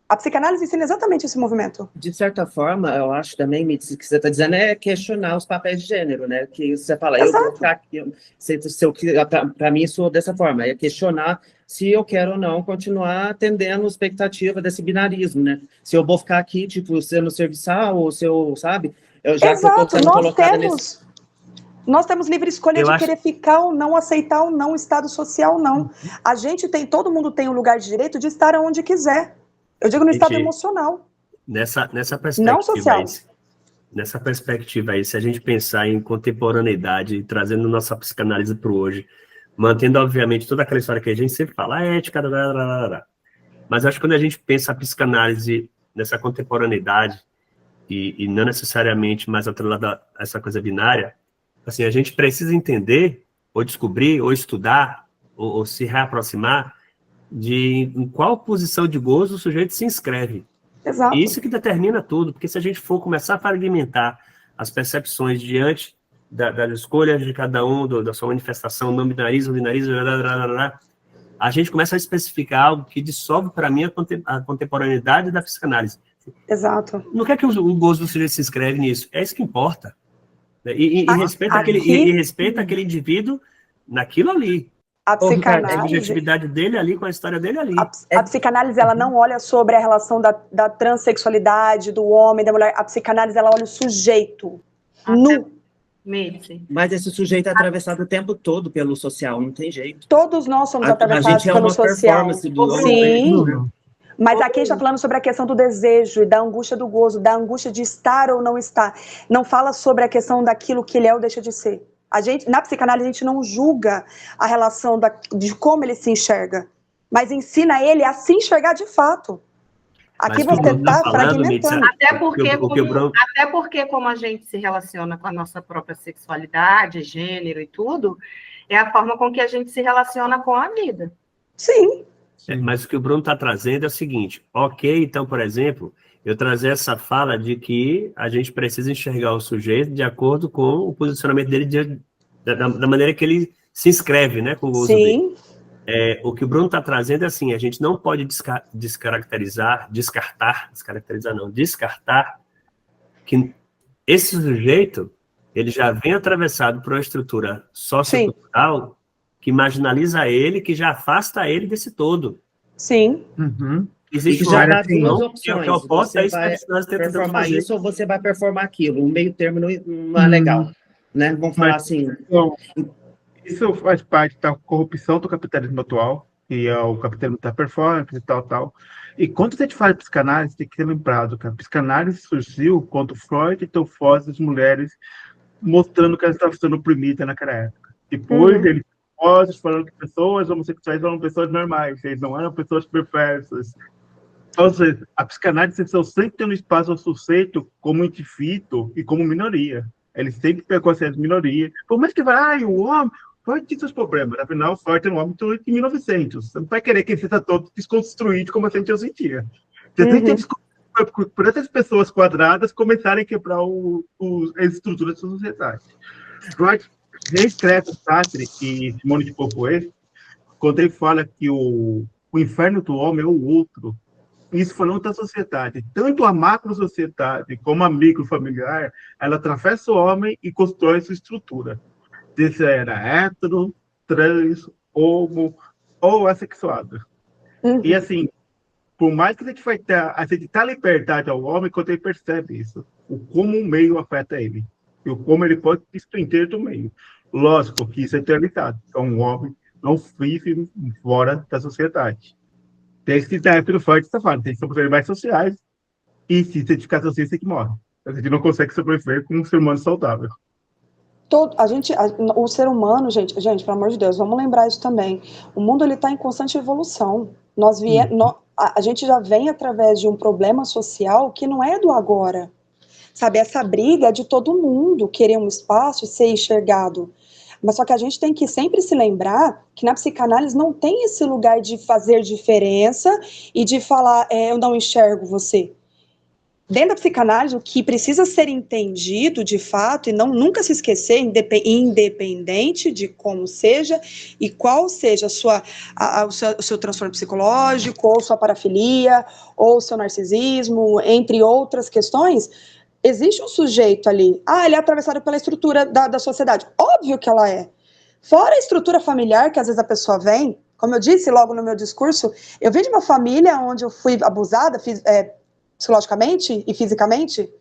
A psicanálise ensina exatamente esse movimento. De certa forma, eu acho também, Mitzi, que você está dizendo é questionar os papéis de gênero, né? Que você fala, Exato. eu vou ficar aqui, para mim, isso dessa forma, é questionar se eu quero ou não continuar atendendo a expectativa desse binarismo, né? Se eu vou ficar aqui, tipo, sendo serviçal, ou se eu, sabe? Exato, nós temos livre escolha de querer ficar ou não, aceitar ou não, estado social ou não. Todo mundo tem um lugar de direito de estar onde quiser. Eu digo no estado emocional. Nessa perspectiva, não social. Nessa perspectiva aí, se a gente pensar em contemporaneidade, trazendo nossa psicanálise para o hoje, mantendo, obviamente, toda aquela história que a gente sempre fala, a ética, mas acho que quando a gente pensa a psicanálise nessa contemporaneidade, e não necessariamente mais atrelada a essa coisa binária, assim, a gente precisa entender, ou descobrir, ou estudar, ou se reaproximar de em qual posição de gozo o sujeito se inscreve. Exato. Isso que determina tudo, porque se a gente for começar a fragmentar as percepções diante das escolhas de cada um, da sua manifestação, não binarismo, a gente começa a especificar algo que dissolve, para mim, a contemporaneidade da psicanálise. Exato. Não quer que o gozo do sujeito se inscreve nisso, é isso que importa. E respeita aquele indivíduo naquilo ali. A psicanálise, a subjetividade dele ali, com a história dele ali. A psicanálise, ela não olha sobre a relação da transexualidade, do homem, da mulher. A psicanálise, ela olha o sujeito nu. Mas esse sujeito é atravessado o tempo todo pelo social, não tem jeito. Todos nós somos atravessados pelo social. Sim. Mas aqui a gente está falando sobre a questão do desejo, da angústia do gozo, da angústia de estar ou não estar. Não fala sobre a questão daquilo que ele é ou deixa de ser. Na psicanálise, a gente não julga a relação de como ele se enxerga, mas ensina ele a se enxergar de fato. Aqui você está fragmentando. Até porque, como a gente se relaciona com a nossa própria sexualidade, gênero e tudo, é a forma com que a gente se relaciona com a vida. Sim. Mas o que o Bruno está trazendo é o seguinte, então, por exemplo, eu trazer essa fala de que a gente precisa enxergar o sujeito de acordo com o posicionamento dele, da maneira que ele se inscreve, né, com o gozo dele. O que o Bruno está trazendo é assim, a gente não pode descartar que esse sujeito, ele já vem atravessado por uma estrutura sociocultural que marginaliza ele, que já afasta ele desse todo. Sim. Uhum. Existe já dá duas opções. Que eu posso você vai performar isso ou você vai performar aquilo. O meio termo não é legal. Né? Vamos falar assim. Então, isso faz parte da corrupção do capitalismo atual, que é o capitalismo da performance e tal. E quando a gente fala de psicanálise, tem que ser lembrado que a psicanálise surgiu quando Freud então foge das mulheres, mostrando que elas estavam sendo oprimidas naquela época. Depois ele falando que pessoas homossexuais eram pessoas normais, eles não eram pessoas perversas. Ou seja, a psicanálise sempre tem um espaço ao sujeito como indivíduo e como minoria. Ele sempre pegou as minorias. Por mais que vai, o homem pode ter seus problemas. Afinal, Freud é um homem de 1900. Você não vai querer que ele seja todo desconstruído como a gente hoje em dia. Você tem que desconstruir por essas pessoas quadradas começarem a quebrar as estruturas da sociedade. Freud reescreve o Sartre e Simone de Beauvoir quando ele fala que o inferno do homem é o outro. Isso falando da sociedade. Tanto a macro-sociedade como a micro-familiar, ela atravessa o homem e constrói sua estrutura. Se era hétero, trans, homo, ou assexuado. E assim, por mais que a gente tá liberdade ao homem quando ele percebe isso, o como o meio afeta ele, e o como ele pode se desprender do meio. Lógico que isso é eternidade. Então, um homem não vive fora da sociedade. Tem que dar pelo Freud está falando, tem que ser animais sociais, e se identificar sociais, tem que morrer. A gente não consegue sobreviver com um ser humano saudável. O ser humano, gente, pelo amor de Deus, vamos lembrar isso também. O mundo ele está em constante evolução. A gente já vem através de um problema social que não é do agora. Sabe, essa briga é de todo mundo querer um espaço e ser enxergado. Mas só que a gente tem que sempre se lembrar que na psicanálise não tem esse lugar de fazer diferença e de falar, eu não enxergo você. Dentro da psicanálise, o que precisa ser entendido de fato, e nunca se esquecer, independente de como seja e qual seja o seu transtorno psicológico, ou sua parafilia, ou seu narcisismo, entre outras questões, existe um sujeito ali. Ele é atravessado pela estrutura da sociedade. Óbvio que ela é. Fora a estrutura familiar, que às vezes a pessoa vem, como eu disse logo no meu discurso, eu venho de uma família onde eu fui abusada, psicologicamente e fisicamente,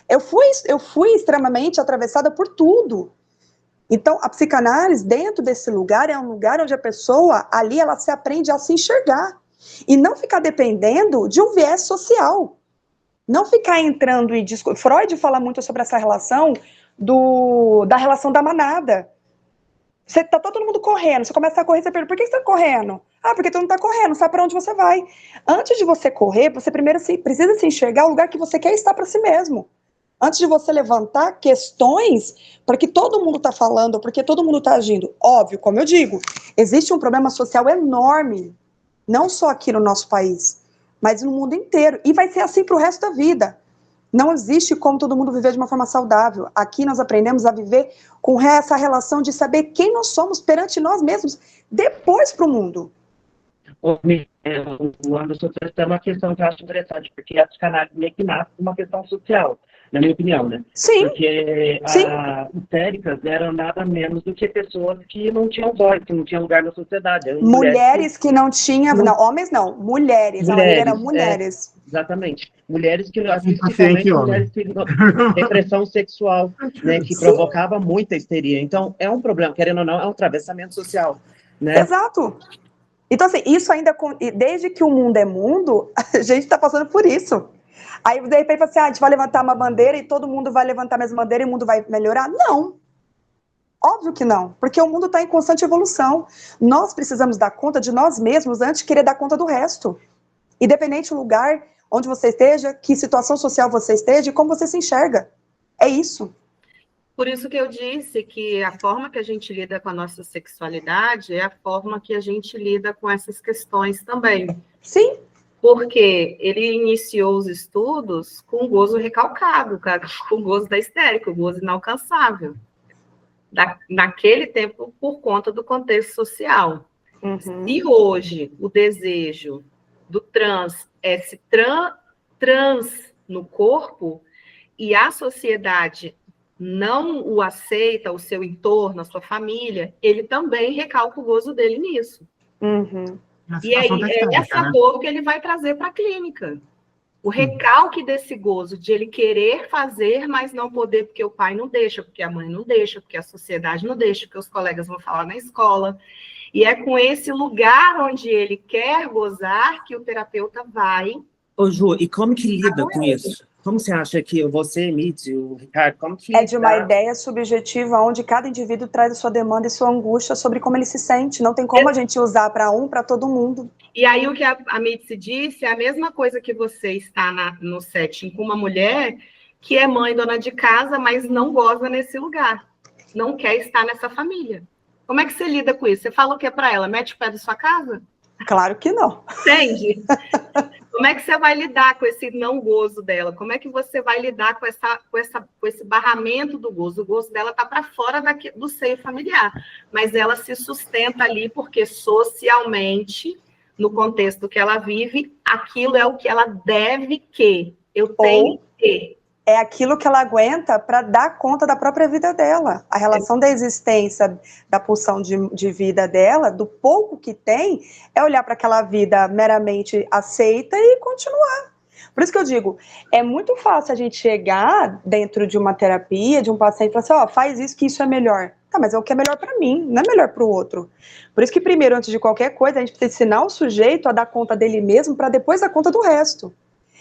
eu fui extremamente atravessada por tudo. Então, a psicanálise, dentro desse lugar, é um lugar onde a pessoa, ali, ela se aprende a se enxergar. E não ficar dependendo de um viés social. Não ficar entrando em discurso. Freud fala muito sobre essa relação da relação da manada. Você tá todo mundo correndo, você começa a correr, você pergunta, por que você tá correndo? Porque todo mundo tá correndo, não sabe para onde você vai. Antes de você correr, você primeiro precisa se enxergar o lugar que você quer estar para si mesmo. Antes de você levantar questões para que todo mundo tá falando, porque todo mundo tá agindo. Óbvio, como eu digo, existe um problema social enorme, não só aqui no nosso país, mas no mundo inteiro. E vai ser assim pro resto da vida. Não existe como todo mundo viver de uma forma saudável. Aqui nós aprendemos a viver com essa relação de saber quem nós somos perante nós mesmos, depois para o mundo. O Anderson trouxe uma questão que eu acho interessante, porque a psicanálise meio que nasce uma questão social, na minha opinião, né? Sim. Porque as histéricas eram nada menos do que pessoas que não tinham voz, que não tinham lugar na sociedade. Mulheres que não tinham... Não, homens não, mulheres. A maioria eram mulheres. Exatamente. Mulheres que, principalmente mulheres que depressão sexual, né, que provocava muita histeria. Então, é um problema, querendo ou não, é um atravessamento social, né? Exato. Então, assim, isso ainda, desde que o mundo é mundo, a gente está passando por isso. Aí, de repente, assim, a gente vai levantar uma bandeira e todo mundo vai levantar a mesma bandeira e o mundo vai melhorar? Não. Óbvio que não, porque o mundo está em constante evolução. Nós precisamos dar conta de nós mesmos antes de querer dar conta do resto. Independente do lugar onde você esteja, que situação social você esteja e como você se enxerga. É isso. Por isso que eu disse que a forma que a gente lida com a nossa sexualidade é a forma que a gente lida com essas questões também. Sim. Porque ele iniciou os estudos com o gozo recalcado, com o gozo da histérica, o gozo inalcançável. Naquele tempo, por conta do contexto social. Uhum. E hoje, o desejo do trans é se trans no corpo e a sociedade não o aceita, o seu entorno, a sua família, ele também recalca o gozo dele nisso. Uhum. E aí é essa dor que ele vai trazer para a clínica. O recalque desse gozo, de ele querer fazer, mas não poder, porque o pai não deixa, porque a mãe não deixa, porque a sociedade não deixa, porque os colegas vão falar na escola. E é com esse lugar onde ele quer gozar que o terapeuta vai... Ô, Ju, e como que lida com isso? Como você acha que você, Mitzi, o Ricardo, como que... É de uma ideia subjetiva, onde cada indivíduo traz a sua demanda e sua angústia sobre como ele se sente. Não tem como a gente usar para todo mundo. E aí o que a Mitzi disse é a mesma coisa que você está no setting com uma mulher que é mãe, dona de casa, mas não goza nesse lugar. Não quer estar nessa família. Como é que você lida com isso? Você fala o que para ela? Mete o pé da sua casa? Claro que não. Entende? Como é que você vai lidar com esse não gozo dela? Como é que você vai lidar com esse barramento do gozo? O gozo dela está para fora do seio familiar, mas ela se sustenta ali porque socialmente, no contexto que ela vive, aquilo é o que ela deve que. Eu tenho que. é aquilo que ela aguenta para dar conta da própria vida dela. A relação da existência, da pulsão de vida dela, do pouco que tem, é olhar para aquela vida meramente aceita e continuar. Por isso que eu digo, é muito fácil a gente chegar dentro de uma terapia, de um paciente, e falar assim, ó, faz isso que isso é melhor. Tá, mas é o que é melhor para mim, não é melhor para o outro. Por isso que primeiro, antes de qualquer coisa, a gente precisa ensinar o sujeito a dar conta dele mesmo para depois dar conta do resto.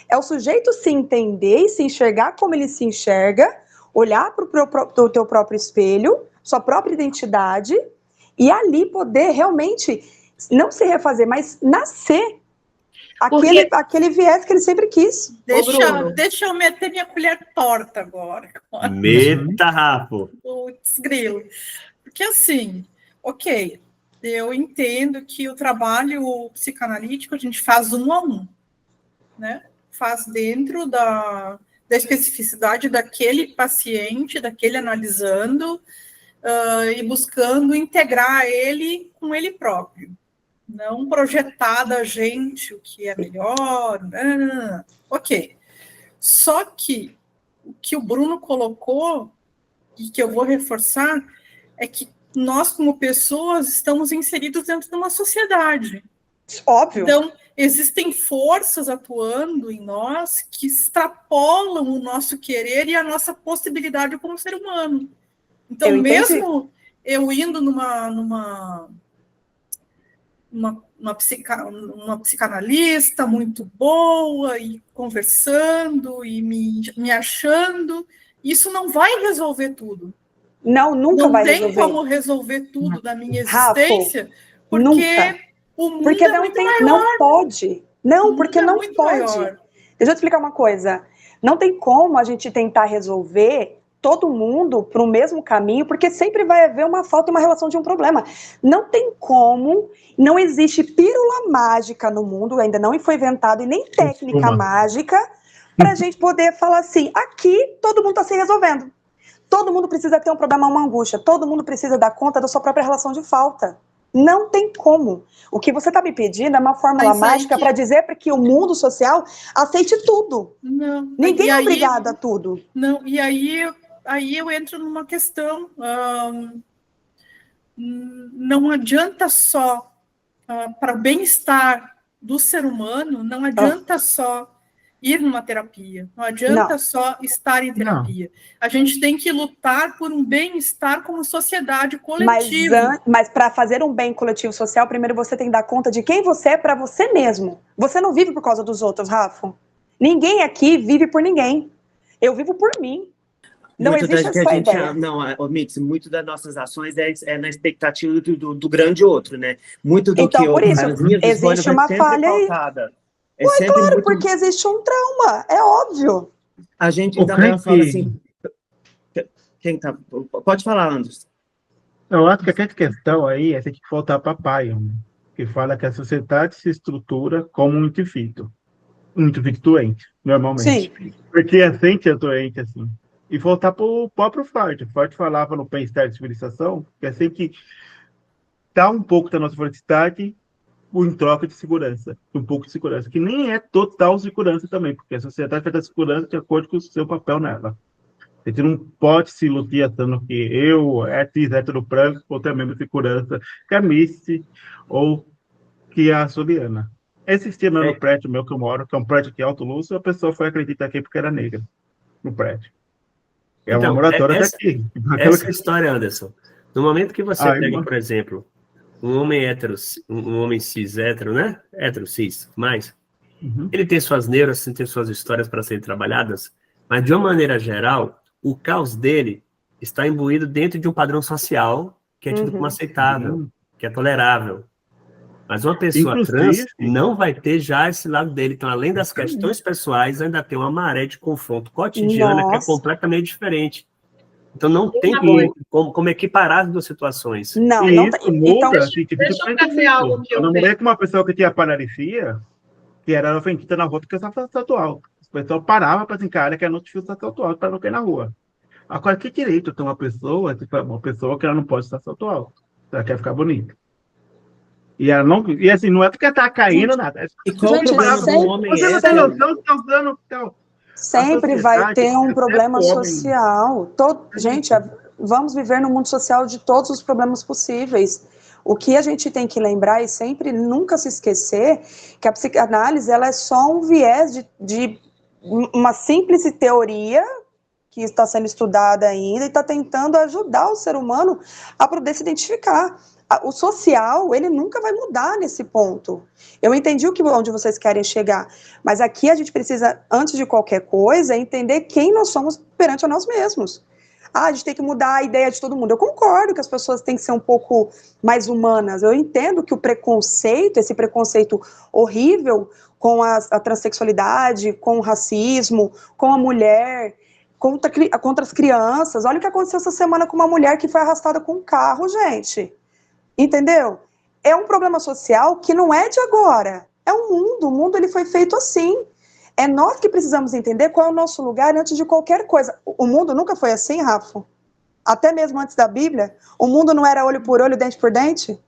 É o sujeito se entender e se enxergar como ele se enxerga, olhar para o teu próprio espelho, sua própria identidade, e ali poder realmente, não se refazer, mas nascer aquele viés que ele sempre quis. Deixa eu meter minha colher torta agora. Meta, Rafa. Putz, grilo. Porque assim, ok, eu entendo que o trabalho psicanalítico a gente faz 1 a 1, né? Faz dentro da especificidade daquele paciente, daquele analisando, e buscando integrar ele com ele próprio. Não projetar da gente o que é melhor. Ok. Só que o que o Bruno colocou, e que eu vou reforçar, é que nós, como pessoas, estamos inseridos dentro de uma sociedade. Óbvio. Então, existem forças atuando em nós que extrapolam o nosso querer e a nossa possibilidade como ser humano. Então, mesmo eu indo numa psicanalista muito boa e conversando e me achando, isso não vai resolver tudo. Não, nunca vai resolver. Não tem como resolver tudo da minha existência, porque nunca. O mundo porque não, não pode. Não, porque não pode. Maior. Deixa eu te explicar uma coisa. Não tem como a gente tentar resolver todo mundo para o mesmo caminho, porque sempre vai haver uma falta e uma relação de um problema. Não tem como, não existe pílula mágica no mundo, ainda não foi inventado, e nem técnica mágica, para a gente poder falar assim, aqui todo mundo está se resolvendo. Todo mundo precisa ter um problema, uma angústia, todo mundo precisa dar conta da sua própria relação de falta. Não tem como. O que você está me pedindo é uma fórmula mágica para dizer para que o mundo social aceite tudo. Não. Ninguém é obrigado a tudo. Não, e aí eu entro numa questão. Não adianta só para o bem-estar do ser humano, não adianta só ir numa terapia, não adianta só estar em terapia. A gente tem que lutar por um bem-estar como sociedade coletiva. Mas para fazer um bem coletivo social, primeiro você tem que dar conta de quem você é para você mesmo. Você não vive por causa dos outros, Rafa. Ninguém aqui vive por ninguém. Eu vivo por mim. Não existe essa ideia. Mitzi, muito das nossas ações é na expectativa do grande outro, né? Muito do então, que por isso, existe uma falha aí. Claro, porque existe um trauma, é óbvio. A gente também fala assim... Pode falar, Anderson. Eu acho que a grande questão aí é ter que voltar para Payan, que fala que a sociedade se estrutura como um indivíduo doente, normalmente. Sim. Porque a gente é doente assim. E voltar para o próprio Freud. Freud falava no bem-estar de civilização que é assim que dá um pouco da nossa felicidade em troca de segurança, um pouco de segurança, que nem é total segurança também, porque a sociedade faz a segurança de acordo com o seu papel nela. A gente não pode se iludir achando que eu, hétero branco, vou ter a mesma segurança que a Missy ou que a Soliana. Esse sistema no prédio meu que eu moro, que é um prédio de alto luxo, a pessoa foi acreditar aqui porque era negra no prédio. É uma moratória daqui. Essa história, Anderson. No momento que você pega, por exemplo, um homem hétero, um homem cis hétero, né? Hétero, cis, mais. Ele tem suas neuras, tem suas histórias para serem trabalhadas, mas de uma maneira geral, o caos dele está imbuído dentro de um padrão social que é tido como aceitável, que é tolerável. Mas uma pessoa trans não vai ter já esse lado dele. Então, além das questões pessoais, ainda tem uma maré de confronto cotidiana que é completamente diferente. Então, não tem como equiparar as duas situações. Não tem. Então, deixa eu trazer algo que eu namorei com uma pessoa que tinha paralisia, que era ofendida na rua porque eu estava salto alto. As pessoas paravam para assim, cara, que é notificar salto alto para não cair na rua. Agora, que direito tem uma pessoa que ela não pode estar salto alto? Ela quer ficar bonita. E ela não. E assim, não é porque ela tá caindo, nada. E qual o problema do homem você não tem noção, você tá usando. Sempre vai ter um problema pobre. social. Gente, vamos viver num mundo social de todos os problemas possíveis. O que a gente tem que lembrar e sempre nunca se esquecer que a psicanálise ela é só um viés de uma simples teoria que está sendo estudada ainda e está tentando ajudar o ser humano a poder se identificar. O social, ele nunca vai mudar nesse ponto. Eu entendi onde vocês querem chegar, mas aqui a gente precisa, antes de qualquer coisa, entender quem nós somos perante a nós mesmos. A gente tem que mudar a ideia de todo mundo. Eu concordo que as pessoas têm que ser um pouco mais humanas. Eu entendo que o preconceito, esse preconceito horrível com a transexualidade, com o racismo, com a mulher, contra as crianças. Olha o que aconteceu essa semana com uma mulher que foi arrastada com um carro, gente. Entendeu? É um problema social que não é de agora. É um mundo. O mundo ele foi feito assim. É nós que precisamos entender qual é o nosso lugar antes de qualquer coisa. O mundo nunca foi assim, Rafa? Até mesmo antes da Bíblia? O mundo não era olho por olho, dente por dente?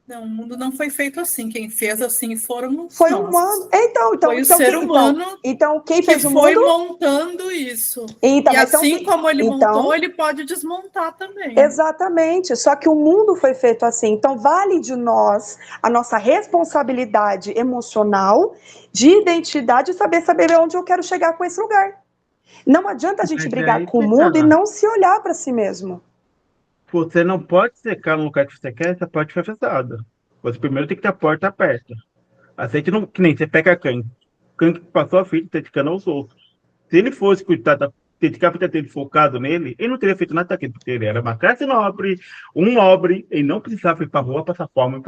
Não, o mundo não foi feito assim. Quem fez assim foram foi nós. Humano. Foi o ser humano então, quem fez que o foi mundo? montando isso. Então, e assim como ele montou, ele pode desmontar também. Exatamente. Só que o mundo foi feito assim. Então, vale de nós a nossa responsabilidade emocional, de identidade, saber onde eu quero chegar com esse lugar. Não adianta a gente brigar com o mundo e não se olhar para si mesmo. Você não pode secar no lugar que você quer, essa porta fica fechada. Você primeiro tem que ter a porta aberta. Assim que nem você pega cães. O cão que passou a vida dedicando aos outros. Se ele fosse dedicar a vida dele focado nele, ele não teria feito nada daquilo, porque ele era uma classe nobre, um nobre, ele não precisava ir para a rua passar fome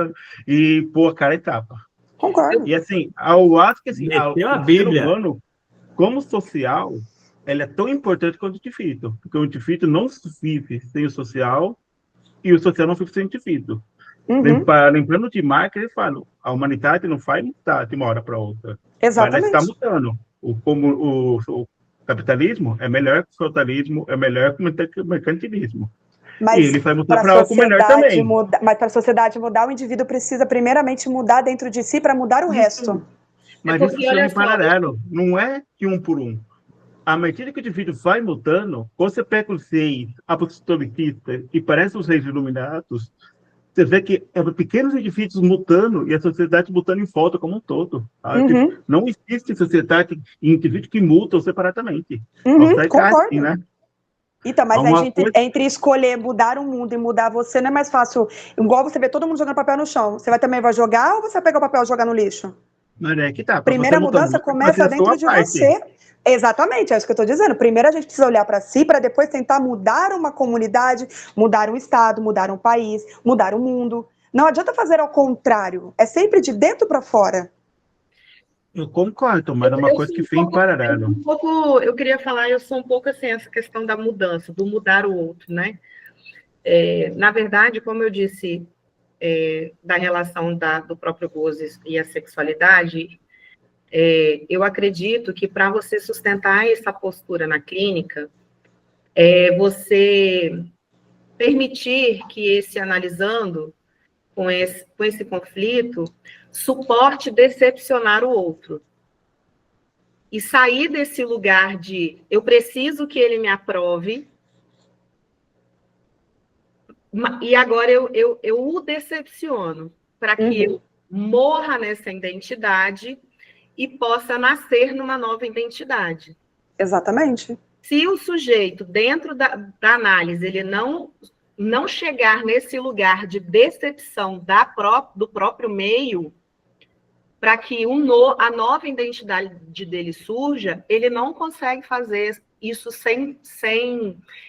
e pôr a cara e tapa. Concordo. E assim, eu acho que assim, a o Bíblia. ser humano, como social, ele é tão importante quanto o indivíduo, porque o indivíduo não vive sem o social e o social não vive sem o indivíduo. Lembrando de Marx, ele fala, a humanidade não vai mudar de uma hora para outra. Exatamente. Ela está mudando. O capitalismo é melhor que o socialismo, é melhor que o mercantilismo. Mas e ele vai mudar para algo melhor também. Mas para a sociedade mudar, o indivíduo precisa primeiramente mudar dentro de si para mudar o resto. Mas isso funciona em paralelo, não é de um por um. À medida que o indivíduo vai mudando, quando você pega os reis apostolicistas e parece os reis iluminados, você vê que é pequenos indivíduos mutando e a sociedade mutando em volta como um todo. Não existe sociedade e indivíduo que mutam separadamente. Concordo. Assim, né? Então, mas entre escolher mudar o mundo e mudar você, não é mais fácil. Igual você vê todo mundo jogando papel no chão. Você também vai jogar ou você vai pegar o papel e jogar no lixo? Mas é que tá. Primeira mudança começa dentro de você. Exatamente, é isso que eu estou dizendo. Primeiro a gente precisa olhar para si, para depois tentar mudar uma comunidade, mudar um estado, mudar um país, mudar o mundo. Não adianta fazer ao contrário. É sempre de dentro para fora. Eu concordo, mas é uma coisa que vem em paralelo. Eu queria falar, eu sou um pouco assim, essa questão da mudança, do mudar o outro, né? Na verdade, como eu disse, da relação do próprio gozo e a sexualidade, eu acredito que para você sustentar essa postura na clínica, você permitir que esse analisando com esse conflito suporte decepcionar o outro. E sair desse lugar de eu preciso que ele me aprove, e agora eu o decepciono, para que eu morra nessa identidade e possa nascer numa nova identidade. Exatamente. Se o sujeito, dentro da análise, ele não chegar nesse lugar de decepção do próprio meio, para que a nova identidade dele surja, ele não consegue fazer isso sem...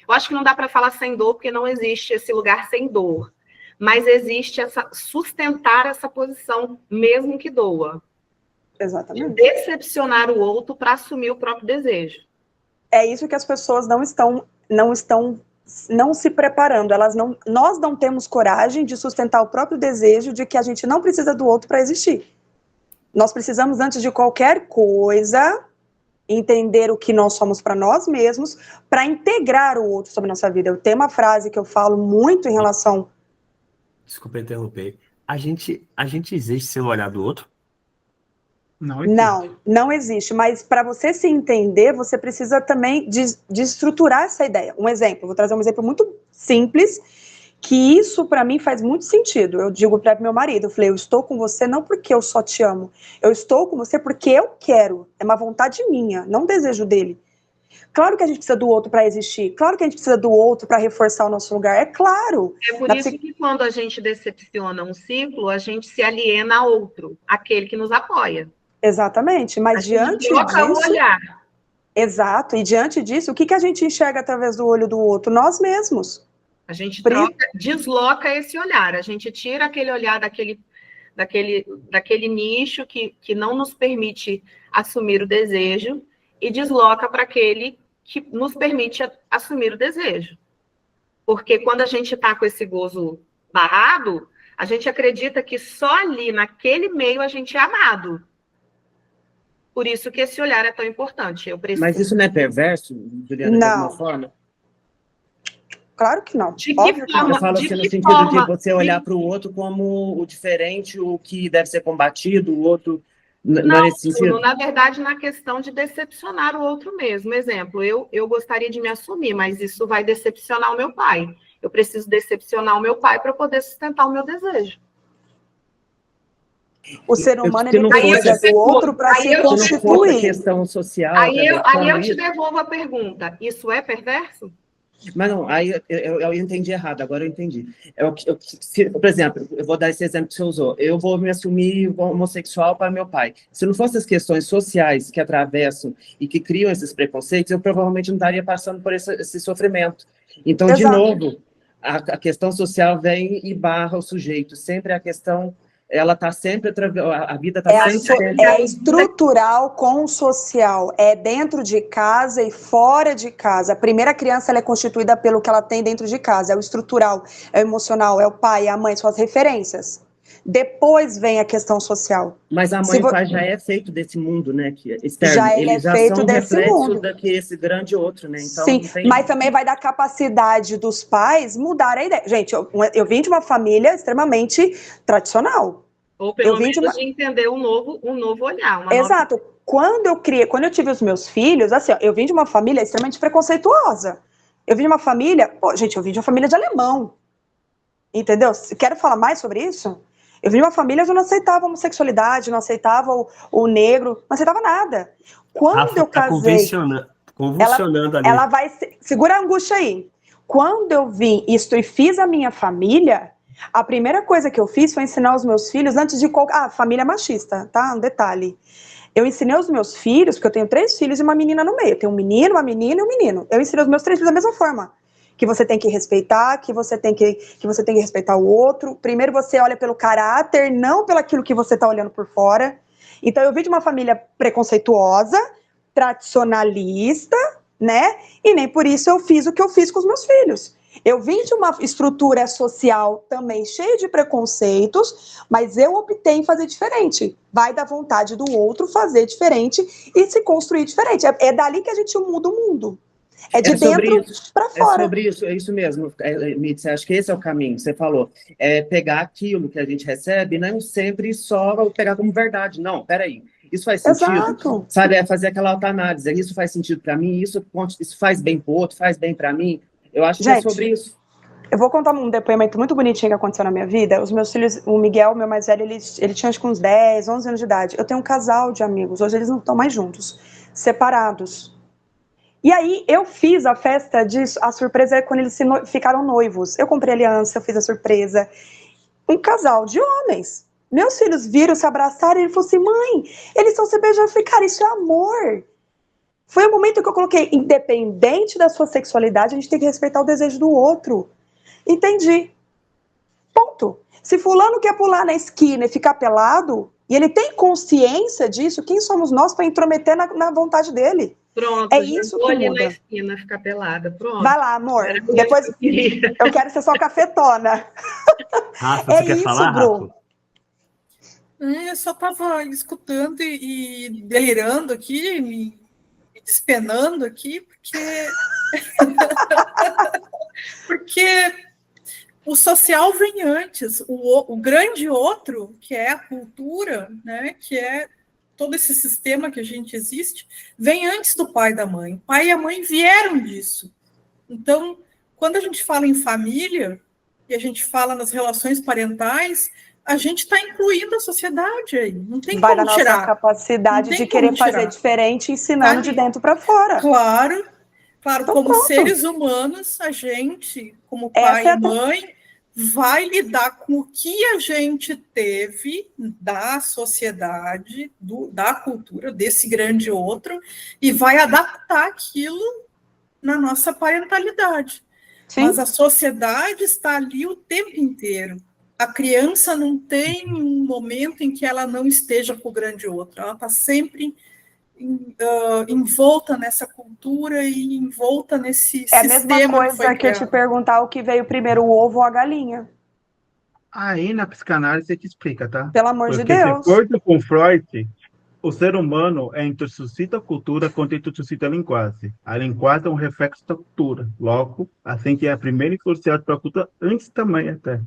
Eu acho que não dá para falar sem dor, porque não existe esse lugar sem dor. Mas existe sustentar essa posição, mesmo que doa. Exatamente. De decepcionar o outro para assumir o próprio desejo. É isso que as pessoas não se preparando. Nós não temos coragem de sustentar o próprio desejo de que a gente não precisa do outro para existir. Nós precisamos, antes de qualquer coisa, entender o que nós somos para nós mesmos, para integrar o outro sobre a nossa vida. Eu tenho uma frase que eu falo muito em relação... Desculpa interromper. A gente existe sem o olhar do outro? Não existe. Não existe. Mas para você se entender, você precisa também de estruturar essa ideia. Um exemplo, vou trazer um exemplo muito simples, que isso para mim faz muito sentido. Eu digo para meu marido, eu falei, eu estou com você não porque eu só te amo, eu estou com você porque eu quero, é uma vontade minha, não um desejo dele. Claro que a gente precisa do outro para existir, claro que a gente precisa do outro para reforçar o nosso lugar, é claro. É por isso que quando a gente decepciona um ciclo, a gente se aliena a outro, aquele que nos apoia. Exatamente, mas diante disso... o olhar. Exato, e diante disso, o que a gente enxerga através do olho do outro? Nós mesmos. A gente desloca esse olhar, a gente tira aquele olhar daquele nicho que não nos permite assumir o desejo e desloca para aquele que nos permite assumir o desejo. Porque quando a gente está com esse gozo barrado, a gente acredita que só ali, naquele meio, a gente é amado. Por isso que esse olhar é tão importante. Mas isso não é perverso, Juliana, de alguma forma? Claro que não. De que forma? Eu falo assim no sentido de você olhar para o outro como o diferente, o que deve ser combatido, o outro... Não, nesse sentido? Na verdade, na questão de decepcionar o outro mesmo. Exemplo, eu gostaria de me assumir, mas isso vai decepcionar o meu pai. Eu preciso decepcionar o meu pai para poder sustentar o meu desejo. O ser humano, ele precisa do outro para se constituir. Questão social, aí eu te devolvo a pergunta. Isso é perverso? Mas não, aí eu entendi errado, agora eu entendi. Por exemplo, eu vou dar esse exemplo que você usou. Eu vou me assumir homossexual para meu pai. Se não fossem as questões sociais que atravessam e que criam esses preconceitos, eu provavelmente não estaria passando por esse sofrimento. Então, de novo, a questão social vem e barra o sujeito. Sempre a questão... Ela está sempre, a vida está sempre... É estrutural com o social, é dentro de casa e fora de casa. A primeira criança ela é constituída pelo que ela tem dentro de casa, é o estrutural, é o emocional, é o pai, é a mãe, são as referências. Depois vem a questão social. Mas a mãe e o pai já é feito desse mundo, né? Que externo. Já ele é feito desse mundo. Desse grande outro, né? Então, sim, mas também vai dar capacidade dos pais mudar a ideia. Gente, eu vim de uma família extremamente tradicional. Ou pelo menos de entender um novo olhar. Exato. Quando eu tive os meus filhos, assim, ó, eu vim de uma família extremamente preconceituosa. Eu vim de uma família... eu vim de uma família de alemão. Entendeu? Quero falar mais sobre isso? Eu vim de uma família que eu não aceitava a homossexualidade, não aceitava o negro, não aceitava nada. Quando eu casei... Convulsionando ali. Ela vai... Segura a angústia aí. Quando eu vim e fiz a minha família, a primeira coisa que eu fiz foi ensinar os meus filhos, antes de qualquer... família machista, tá? Um detalhe. Eu ensinei os meus filhos, porque eu tenho 3 filhos e uma menina no meio. Eu tenho um menino, uma menina e um menino. Eu ensinei os meus 3 filhos da mesma forma. Que você tem que respeitar, que você tem que respeitar o outro. Primeiro você olha pelo caráter, não pelo aquilo que você está olhando por fora. Então eu vim de uma família preconceituosa, tradicionalista, né? E nem por isso eu fiz o que eu fiz com os meus filhos. Eu vim de uma estrutura social também cheia de preconceitos, mas eu optei em fazer diferente. Vai da vontade do outro fazer diferente e se construir diferente. É dali que a gente muda o mundo. É de dentro para fora. É sobre isso, é isso mesmo, Mitz, acho que esse é o caminho, você falou. É pegar aquilo que a gente recebe e não sempre só pegar como verdade. Não, peraí, isso faz sentido? Exato. Sabe, é fazer aquela autoanálise. Isso faz sentido para mim? Isso faz bem para o outro? Faz bem para mim? Eu acho que é sobre isso. Eu vou contar um depoimento muito bonitinho que aconteceu na minha vida. Os meus filhos, o Miguel, meu mais velho, ele tinha acho que uns 10, 11 anos de idade. Eu tenho um casal de amigos, hoje eles não estão mais juntos, separados. E aí eu fiz a festa a surpresa quando eles ficaram noivos. Eu comprei aliança, eu fiz a surpresa. Um casal de homens. Meus filhos viram, se abraçaram e ele falou assim, mãe, eles estão se beijando. Eu falei, cara, isso é amor. Foi o momento que eu coloquei, independente da sua sexualidade, a gente tem que respeitar o desejo do outro. Entendi. Ponto. Se fulano quer pular na esquina e ficar pelado, e ele tem consciência disso, quem somos nós para intrometer na vontade dele? Pronto, é isso que muda. Na esquina, ficar pelada, pronto. Vai lá, amor. Depois eu quero ser só cafetona. Rafa, você quer falar, Rafa? Eu só estava escutando e delirando aqui, me despenando aqui, porque o social vem antes, o grande outro, que é a cultura, né, que é todo esse sistema que a gente existe, vem antes do pai e da mãe. O pai e a mãe vieram disso. Então, quando a gente fala em família, e a gente fala nas relações parentais, a gente está incluindo a sociedade aí. Não tem Vai como da tirar. nossa capacidade de querer fazer diferente, ensinando de dentro para fora. Claro, então, como pronto. seres humanos, a gente, como pai e mãe, vai lidar com o que a gente teve da sociedade, da cultura, desse grande outro, e vai adaptar aquilo na nossa parentalidade. Sim. Mas a sociedade está ali o tempo inteiro. A criança não tem um momento em que ela não esteja com o grande outro. Ela está sempre envolta nessa cultura e envolta nesse sistema. É a mesma coisa que eu te perguntar o que veio primeiro, o ovo ou a galinha. Aí na psicanálise você te explica, tá? Pelo amor de Deus. De acordo com Freud, o ser humano é intussuscita a cultura quando intussuscita a linguagem. A linguagem é um reflexo da cultura. Logo, assim que é a primeira influenciada para a cultura, antes também até.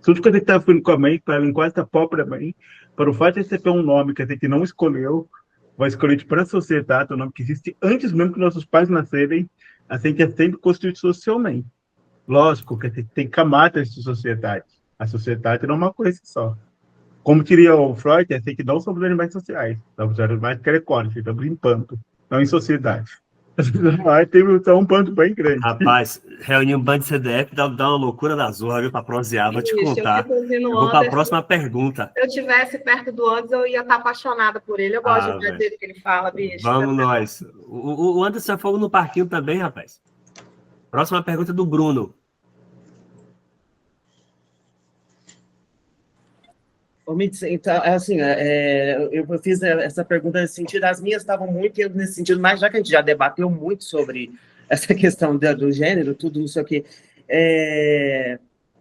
Tudo que a gente está falando com a mãe, para a linguagem da própria mãe, para o fato de receber um nome que a gente não escolheu, vai escolher para a sociedade, um nome que existe antes mesmo que nossos pais nascerem, assim que é sendo construído socialmente. Lógico que a gente tem camadas de sociedade. A sociedade não é uma coisa só. Como diria o Freud, é assim que não somos animais sociais, somos animais carecônicos, estamos em panto, não em sociedade. Tem um panto bem grande. Rapaz, reunir um bando de CDF dá uma loucura da zorra, viu, para prosear, vou te contar. Eu vou para a próxima pergunta. Se eu estivesse perto do Anderson, eu ia estar apaixonada por ele. Eu gosto de ver o que ele fala, bicho. Vamos nós. O Anderson é fogo no parquinho também, rapaz. Próxima pergunta do Bruno. Então, assim, eu fiz essa pergunta nesse sentido, as minhas estavam muito nesse sentido, mas já que a gente já debateu muito sobre essa questão do gênero, tudo isso aqui,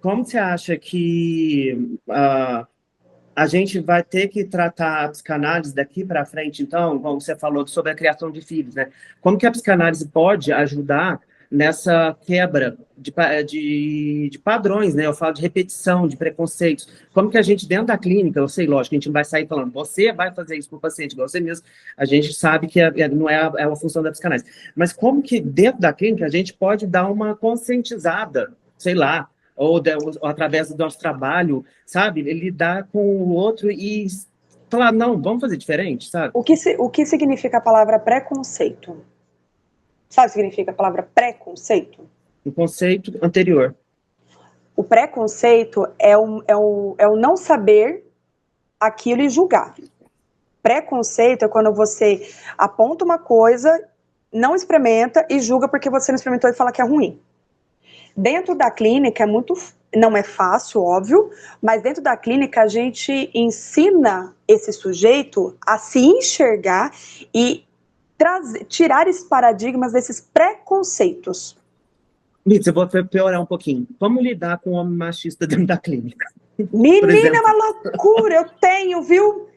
como você acha que a gente vai ter que tratar a psicanálise daqui para frente, então, como você falou sobre a criação de filhos, né? Como que a psicanálise pode ajudar nessa quebra de padrões, né? Eu falo de repetição, de preconceitos. Como que a gente, dentro da clínica, eu sei, lógico, a gente não vai sair falando, você vai fazer isso para o paciente, igual você mesmo, a gente sabe que não é uma função da psicanálise. Mas como que, dentro da clínica, a gente pode dar uma conscientizada, sei lá, ou através do nosso trabalho, sabe? Lidar com o outro e falar, não, vamos fazer diferente, sabe? O que significa a palavra preconceito? Sabe o que significa a palavra preconceito? O conceito anterior. O preconceito é o não saber aquilo e julgar. Preconceito é quando você aponta uma coisa, não experimenta e julga porque você não experimentou e fala que é ruim. Dentro da clínica não é fácil, óbvio, mas dentro da clínica a gente ensina esse sujeito a se enxergar e tirar esses paradigmas, desses preconceitos. Mitz, eu vou piorar um pouquinho. Como lidar com o homem machista dentro da clínica? Menina, é uma loucura, eu tenho, viu?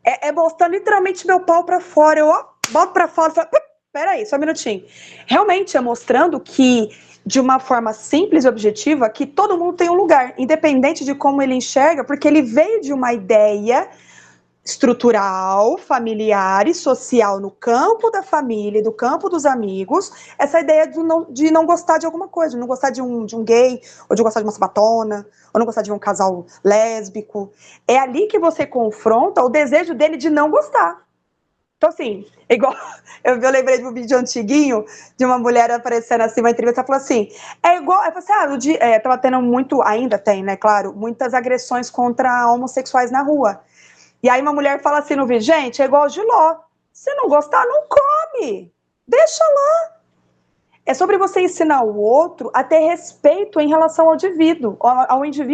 É botando literalmente meu pau pra fora, eu boto pra fora, peraí, só um minutinho. Realmente é mostrando que, de uma forma simples e objetiva, que todo mundo tem um lugar, independente de como ele enxerga, porque ele veio de uma ideia estrutural, familiar e social no campo da família, do campo dos amigos, essa ideia de não gostar de alguma coisa, de não gostar de um gay, ou de gostar de uma sabatona, ou não gostar de um casal lésbico. É ali que você confronta o desejo dele de não gostar. Então, assim, igual eu lembrei de um vídeo antiguinho de uma mulher aparecendo assim, uma entrevista, ela falou assim, tava tendo muito, ainda tem, né, claro, muitas agressões contra homossexuais na rua. E aí uma mulher fala assim no vídeo, gente, é igual Giló, se não gostar, não come, deixa lá. É sobre você ensinar o outro a ter respeito em relação ao indivíduo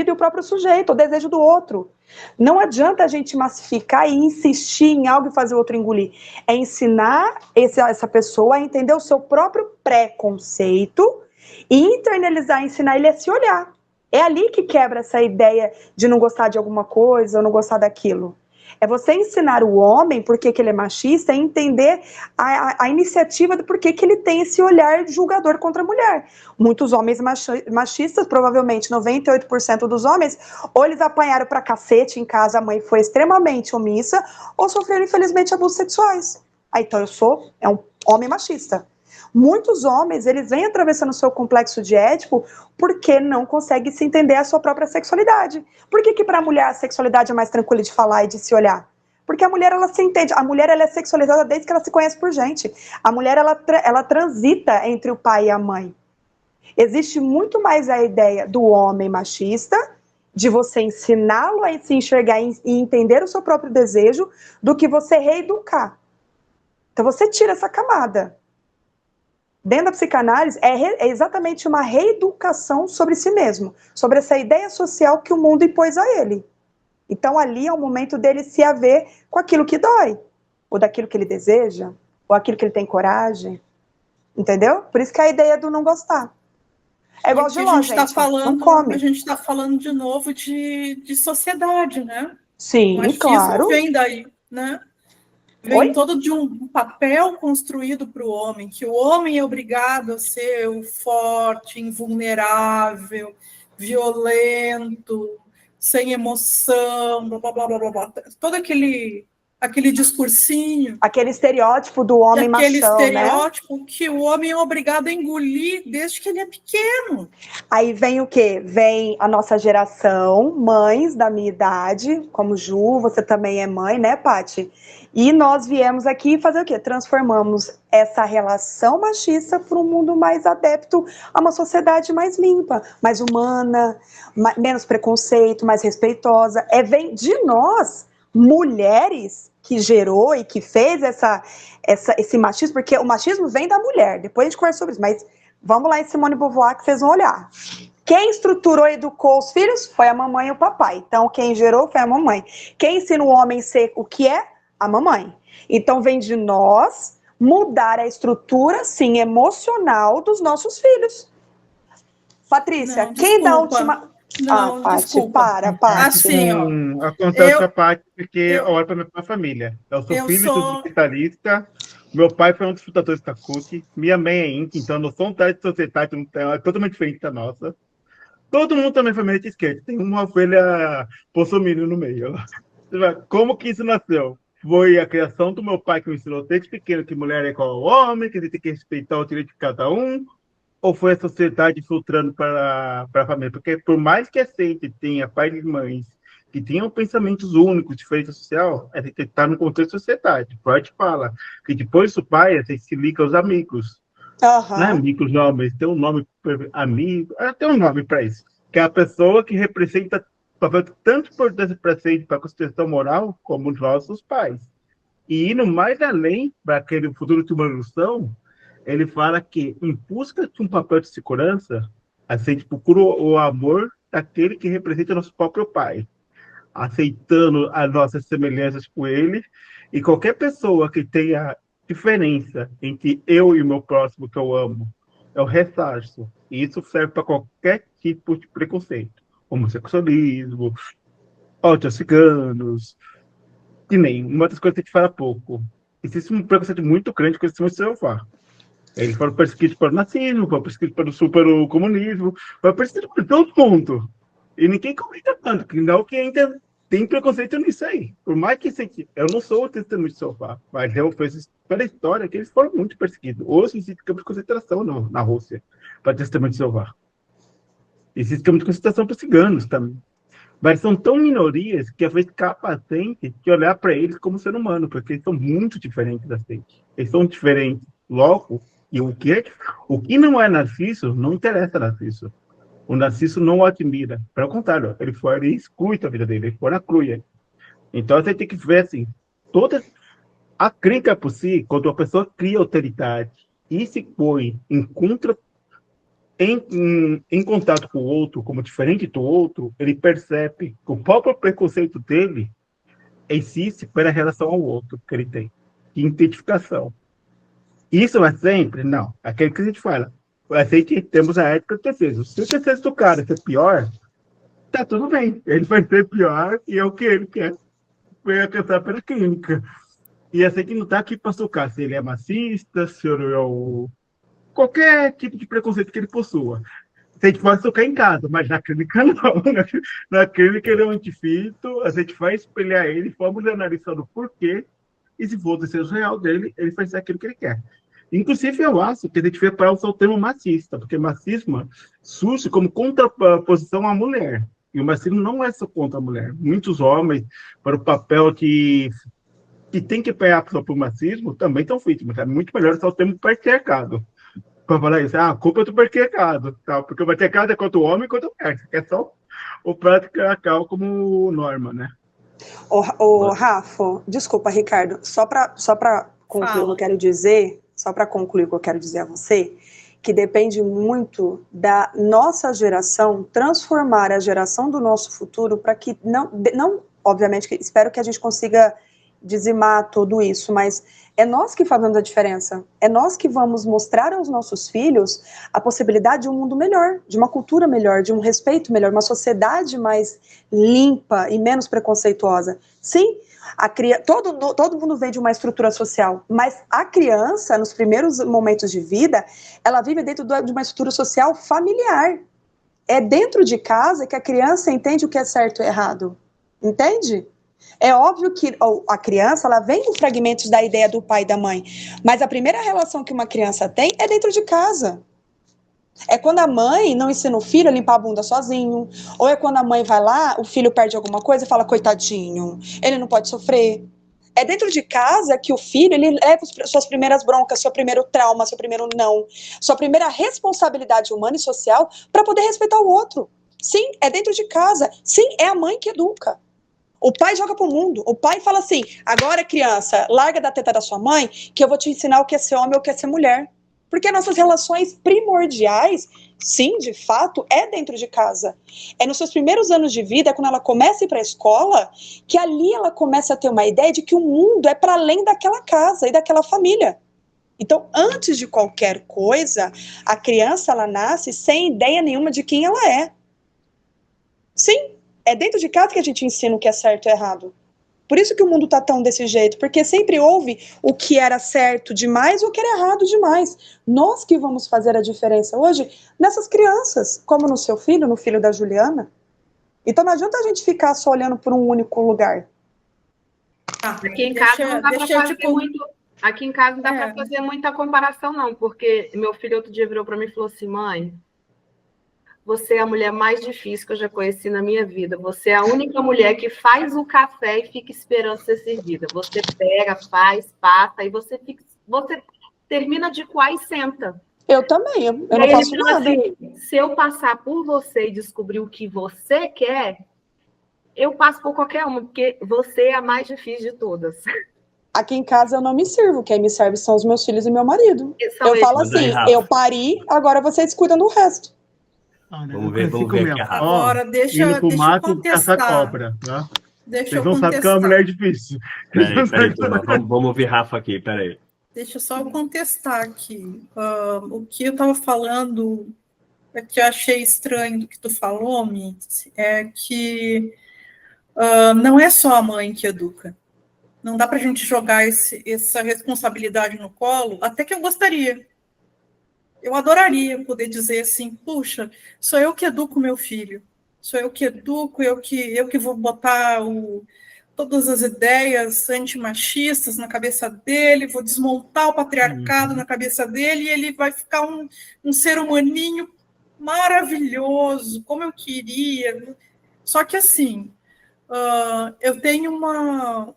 e o próprio sujeito, o desejo do outro. Não adianta a gente massificar e insistir em algo e fazer o outro engolir. É ensinar essa pessoa a entender o seu próprio preconceito e internalizar, ensinar ele a se olhar. É ali que quebra essa ideia de não gostar de alguma coisa ou não gostar daquilo. É você ensinar o homem por que ele é machista e entender a iniciativa do porquê que ele tem esse olhar julgador contra a mulher. Muitos homens machistas, provavelmente 98% dos homens, ou eles apanharam pra cacete em casa, a mãe foi extremamente omissa, ou sofreram, infelizmente, abusos sexuais. Então eu sou um homem machista. Muitos homens, eles vêm atravessando o seu complexo de Édipo porque não conseguem se entender a sua própria sexualidade. Por que para a mulher a sexualidade é mais tranquila de falar e de se olhar? Porque a mulher, ela se entende. A mulher, ela é sexualizada desde que ela se conhece por gente. A mulher, ela transita entre o pai e a mãe. Existe muito mais a ideia do homem machista, de você ensiná-lo a se enxergar e entender o seu próprio desejo, do que você reeducar. Então você tira essa camada. Dentro da psicanálise, é exatamente uma reeducação sobre si mesmo, sobre essa ideia social que o mundo impôs a ele. Então, ali é o momento dele se haver com aquilo que dói, ou daquilo que ele deseja, ou aquilo que ele tem coragem. Entendeu? Por isso que é a ideia do não gostar. É igual de a gente, não come. A gente está falando de novo de sociedade, né? Sim, o machismo claro. Vem daí, né? Vem todo de um papel construído para o homem, que o homem é obrigado a ser o forte, invulnerável, violento, sem emoção, blá, blá, blá, blá, blá. Todo aquele discursinho. Aquele estereótipo do homem machão, né? Aquele estereótipo que o homem é obrigado a engolir desde que ele é pequeno. Aí vem o quê? Vem a nossa geração, mães da minha idade, como Ju, você também é mãe, né, Paty? E nós viemos aqui fazer o quê? Transformamos essa relação machista para um mundo mais adepto a uma sociedade mais limpa, mais humana, menos preconceito, mais respeitosa. Vem de nós, mulheres, que gerou e que fez esse machismo, porque o machismo vem da mulher, depois a gente conversa sobre isso, mas vamos lá em Simone de Beauvoir que vocês vão olhar. Quem estruturou e educou os filhos foi a mamãe e o papai, então quem gerou foi a mamãe. Quem ensina o homem a ser o que é? A mamãe. Então vem de nós mudar a estrutura, sim, emocional dos nossos filhos. Patrícia, não, quem dá a última... Não, Paty, desculpa. para. Assim, acontece a parte porque olha para minha família. Eu sou filho de guitarrista, meu pai foi um dos fundadores da CUT, minha mãe é Inca, então não sou um de sociedade, é totalmente diferente da nossa. Todo mundo também foi meio de esquerda, tem uma ovelha bolsominion no meio. Como que isso nasceu? Foi a criação do meu pai que me ensinou desde pequeno que mulher é igual ao homem, que ele tem que respeitar o direito de cada um, ou foi a sociedade filtrando para a família? Porque por mais que a gente tenha pais e mães que tenham pensamentos únicos, diferentes social, a gente está no contexto da sociedade. Freud fala que depois do pai, a gente se liga aos amigos. Não é amigos, não, mas tem um nome, amigo, tem um nome para isso. Que é a pessoa que representa tanto por presente para a constituição moral, como os nossos pais. E indo mais além para aquele futuro de uma evolução, ele fala que, em busca de um papel de segurança, a gente procura o amor daquele que representa nosso próprio pai, aceitando as nossas semelhanças com ele, e qualquer pessoa que tenha diferença entre eu e o meu próximo que eu amo, eu ressarço. E isso serve para qualquer tipo de preconceito. Homossexualismo, ciganos, que nem uma das coisas que a gente fala pouco. Existe um preconceito muito grande com esse sistema de Jeová. Eles foram perseguidos pelo nazismo, foram perseguidos pelo comunismo, foram perseguidos por todo mundo. E ninguém comenta tanto, que não que ainda tem preconceito nisso aí. Por mais que eu não sou o testemunho de Jeová, mas eu fiz pela história que eles foram muito perseguidos. Hoje existe campo de concentração na Rússia para testemunho de Jeová. Existe campo de concentração para ciganos também. Mas são tão minorias que às vezes capacente de olhar para eles como ser humano, porque eles são muito diferentes da gente. Eles são diferentes. Logo, e o que não é Narciso, não interessa Narciso. O Narciso não o admira. Pelo contrário, ele exclui a vida dele, ele foi na cruz. Então, você tem que ver, assim, toda a crítica por si, quando a pessoa cria autoridade e se põe em contato com o outro, como diferente do outro, ele percebe que o próprio preconceito dele existe pela relação ao outro que ele tem, de identificação. Isso é sempre? Não. Aquele que a gente fala. A gente temos a ética de defesa. Se o defesa do cara ser pior, tá tudo bem. Ele vai ser pior e é o que ele quer. foi alcançado pela clínica. E assim que não está aqui para socar se ele é machista, se ele é qualquer tipo de preconceito que ele possua. A gente pode tocar em casa, mas na clínica não. Na clínica ele é um antifício, a gente vai espelhar ele, vamos analisando o porquê, e se for o desejo real dele, ele faz aquilo que ele quer. Inclusive, eu acho que a gente vai para usar o termo machista, porque machismo surge como contraposição à mulher. E o machismo não é só contra a mulher. Muitos homens, para o papel que tem que pegar para o machismo, também estão vítimas. É muito melhor usar o termo patriarcado. Para falar isso, a culpa é do patriarcado, tá? Porque o patriarcado é contra o homem e contra a mulher. É só o patriarcal como norma, né? O Rafa, desculpa, Ricardo, só para concluir o que eu quero dizer, só para concluir o que eu quero dizer a você, que depende muito da nossa geração transformar a geração do nosso futuro para que não, obviamente, espero que a gente consiga dizimar tudo isso, mas é nós que fazemos a diferença, é nós que vamos mostrar aos nossos filhos a possibilidade de um mundo melhor, de uma cultura melhor, de um respeito melhor, uma sociedade mais limpa e menos preconceituosa. Sim, todo mundo vem de uma estrutura social, mas a criança, nos primeiros momentos de vida, ela vive dentro de uma estrutura social familiar. É dentro de casa que a criança entende o que é certo e errado, entende? É óbvio que a criança, ela vem com fragmentos da ideia do pai e da mãe, mas a primeira relação que uma criança tem é dentro de casa. É quando a mãe não ensina o filho a limpar a bunda sozinho, ou é quando a mãe vai lá, o filho perde alguma coisa e fala, coitadinho, ele não pode sofrer. É dentro de casa que o filho, ele leva suas primeiras broncas, seu primeiro trauma, seu primeiro não, sua primeira responsabilidade humana e social para poder respeitar o outro. Sim, é dentro de casa. Sim, é a mãe que educa. O pai joga pro mundo. O pai fala assim, agora criança, larga da teta da sua mãe que eu vou te ensinar o que é ser homem ou o que é ser mulher. Porque nossas relações primordiais, sim, de fato, é dentro de casa. É nos seus primeiros anos de vida, quando ela começa a ir para a escola, que ali ela começa a ter uma ideia de que o mundo é para além daquela casa e daquela família. Então, antes de qualquer coisa, a criança, ela nasce sem ideia nenhuma de quem ela é. Sim, é dentro de casa que a gente ensina o que é certo e errado. Por isso que o mundo está tão desse jeito, porque sempre houve o que era certo demais e o que era errado demais. Nós que vamos fazer a diferença hoje nessas crianças, como no seu filho, no filho da Juliana. Então não adianta a gente ficar só olhando por um único lugar. Aqui em casa não dá para fazer muito. Aqui em casa não dá para fazer muita comparação, não, porque meu filho outro dia virou para mim e falou assim, mãe, você é a mulher mais difícil que eu já conheci na minha vida. Você é a única mulher que faz o café e fica esperando ser servida. Você pega, faz, passa, e você termina de coar e senta. Eu também, eu não faço nada. Assim, se eu passar por você e descobrir o que você quer, eu passo por qualquer uma, porque você é a mais difícil de todas. Aqui em casa eu não me sirvo, quem me serve são os meus filhos e meu marido. Eu falo assim, eu pari, agora vocês cuidam do resto. Vamos ver aqui. Agora, deixa eu contestar. Cobra, tá? Deixa Vocês eu não sabem que é uma mulher difícil. Peraí, vamos ouvir Rafa aqui, peraí. Deixa eu só contestar aqui. O que eu estava falando, que eu achei estranho do que tu falou, Mitz, é que não é só a mãe que educa. Não dá para a gente jogar essa responsabilidade no colo, até que eu gostaria. Eu adoraria poder dizer assim, puxa, sou eu que educo meu filho, sou eu que educo, eu que vou botar todas as ideias antimachistas na cabeça dele, vou desmontar o patriarcado na cabeça dele e ele vai ficar um ser humaninho maravilhoso, como eu queria. Só que assim, eu tenho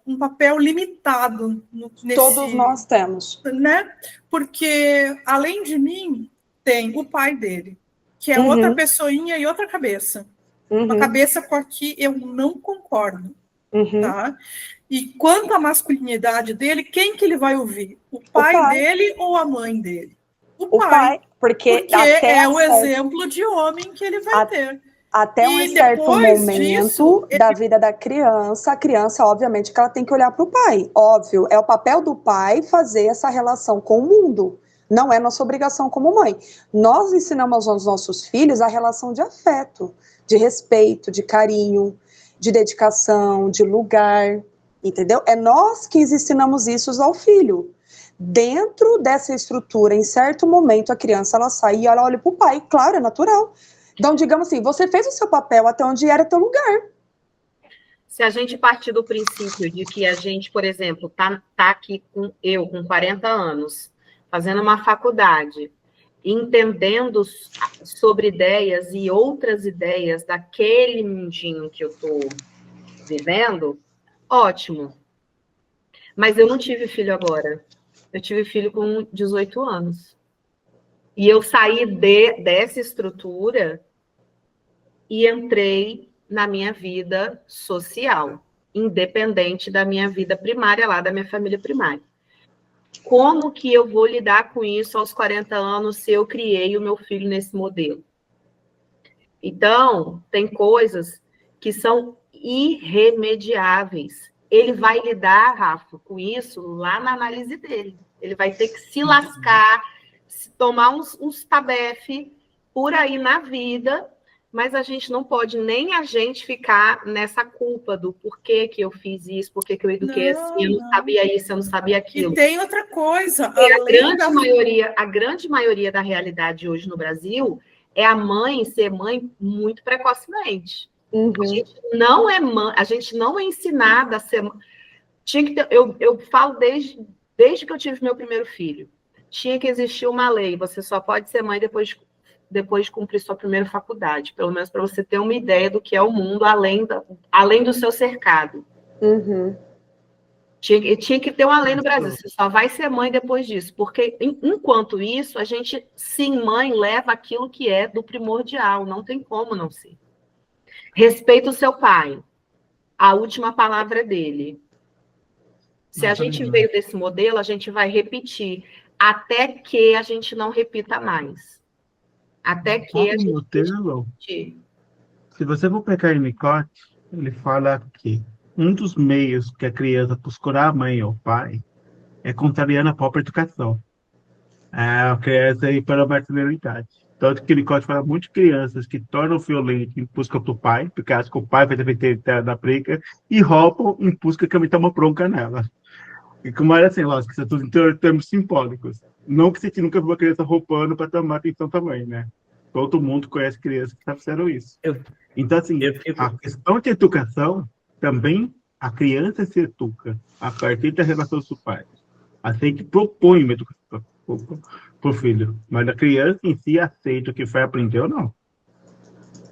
um papel limitado nesse... Todos nós temos. Né? Porque, além de mim, tem o pai dele, que é outra pessoinha e outra cabeça. Uma cabeça com a que eu não concordo. Tá? E quanto à masculinidade dele, quem que ele vai ouvir? O pai dele ou a mãe dele? O pai. Porque é o exemplo de homem que ele vai ter. Até um certo momento da vida da criança, a criança, obviamente, que ela tem que olhar para o pai. Óbvio, é o papel do pai fazer essa relação com o mundo. Não é nossa obrigação como mãe. Nós ensinamos aos nossos filhos a relação de afeto, de respeito, de carinho, de dedicação, de lugar. entendeu? É nós que ensinamos isso ao filho. Dentro dessa estrutura, em certo momento, a criança, ela sai e ela olha para o pai, claro, é natural. Então, digamos assim, você fez o seu papel até onde era teu lugar. Se a gente partir do princípio de que a gente, por exemplo, tá aqui com 40 anos, fazendo uma faculdade, entendendo sobre ideias e outras ideias daquele mundinho que eu estou vivendo, ótimo. Mas eu não tive filho agora. Eu tive filho com 18 anos. E eu saí dessa estrutura e entrei na minha vida social, independente da minha vida primária lá, da minha família primária. Como que eu vou lidar com isso aos 40 anos se eu criei o meu filho nesse modelo? Então, tem coisas que são irremediáveis. Ele vai lidar, Rafa, com isso lá na análise dele. Ele vai ter que se lascar, tomar uns tabefe por aí na vida, mas a gente não pode nem a gente ficar nessa culpa do porquê que eu fiz isso, porquê que eu eduquei assim, eu não sabia isso, eu não sabia aquilo. E tem outra coisa. A grande maioria da realidade hoje no Brasil é a mãe ser mãe muito precocemente. Uhum. A gente não é mãe, a gente não é ensinada a ser mãe. Tinha que ter, eu falo desde que eu tive meu primeiro filho. Tinha que existir uma lei. Você só pode ser mãe depois de cumprir sua primeira faculdade. Pelo menos para você ter uma ideia do que é o mundo além do seu cercado. Uhum. Tinha que ter uma lei no Brasil. Você só vai ser mãe depois disso. Porque, enquanto isso, a gente, sim, mãe, leva aquilo que é do primordial. Não tem como não ser. Respeita o seu pai. A última palavra é dele. Se a gente veio desse modelo, a gente vai repetir até que a gente não repita mais. Até que a gente modelo, se você for pegar Winnicott, ele fala que um dos meios que a criança buscará a mãe ou o pai é contrariando a própria educação. A criança ir para a marginalidade. Tanto que Winnicott fala muito de crianças que tornam violento em busca do pai, porque acham que o pai vai defender da briga, e roubam em busca que a mãe toma bronca nela. E como era assim, lógico, isso é tudo em termos simbólicos. Não que você nunca viu uma criança roubando para tomar atenção também, né? Todo mundo conhece crianças que fizeram isso. Então, assim, a questão de educação, também a criança se educa a partir da relação dos pais. Assim que propõe uma educação para o filho. Mas a criança em si aceita o que vai aprender ou não.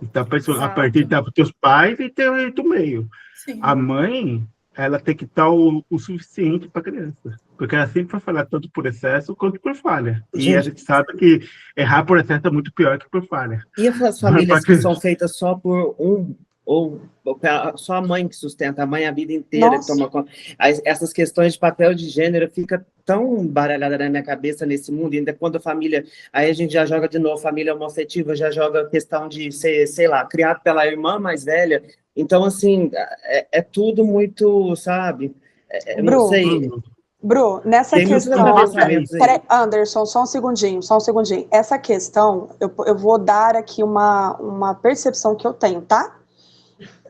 Então, a partir dos teus pais e do meio. Sim. A mãe, ela tem que estar o suficiente para a criança. Porque ela sempre vai falar tanto por excesso quanto por falha. E a gente sabe que errar por excesso é muito pior que por falha. E as famílias que são feitas só por ou só a mãe que sustenta a mãe a vida inteira, que toma conta. Essas questões de papel de gênero fica tão baralhada na minha cabeça nesse mundo, ainda quando a família, aí a gente já joga de novo, família homoafetiva, já joga a questão de ser, sei lá, criado pela irmã mais velha. Então, assim, é tudo muito, sabe? Não sei. Bru, nessa questão... Peraí, Anderson, só um segundinho. Essa questão, eu vou dar aqui uma percepção que eu tenho, tá?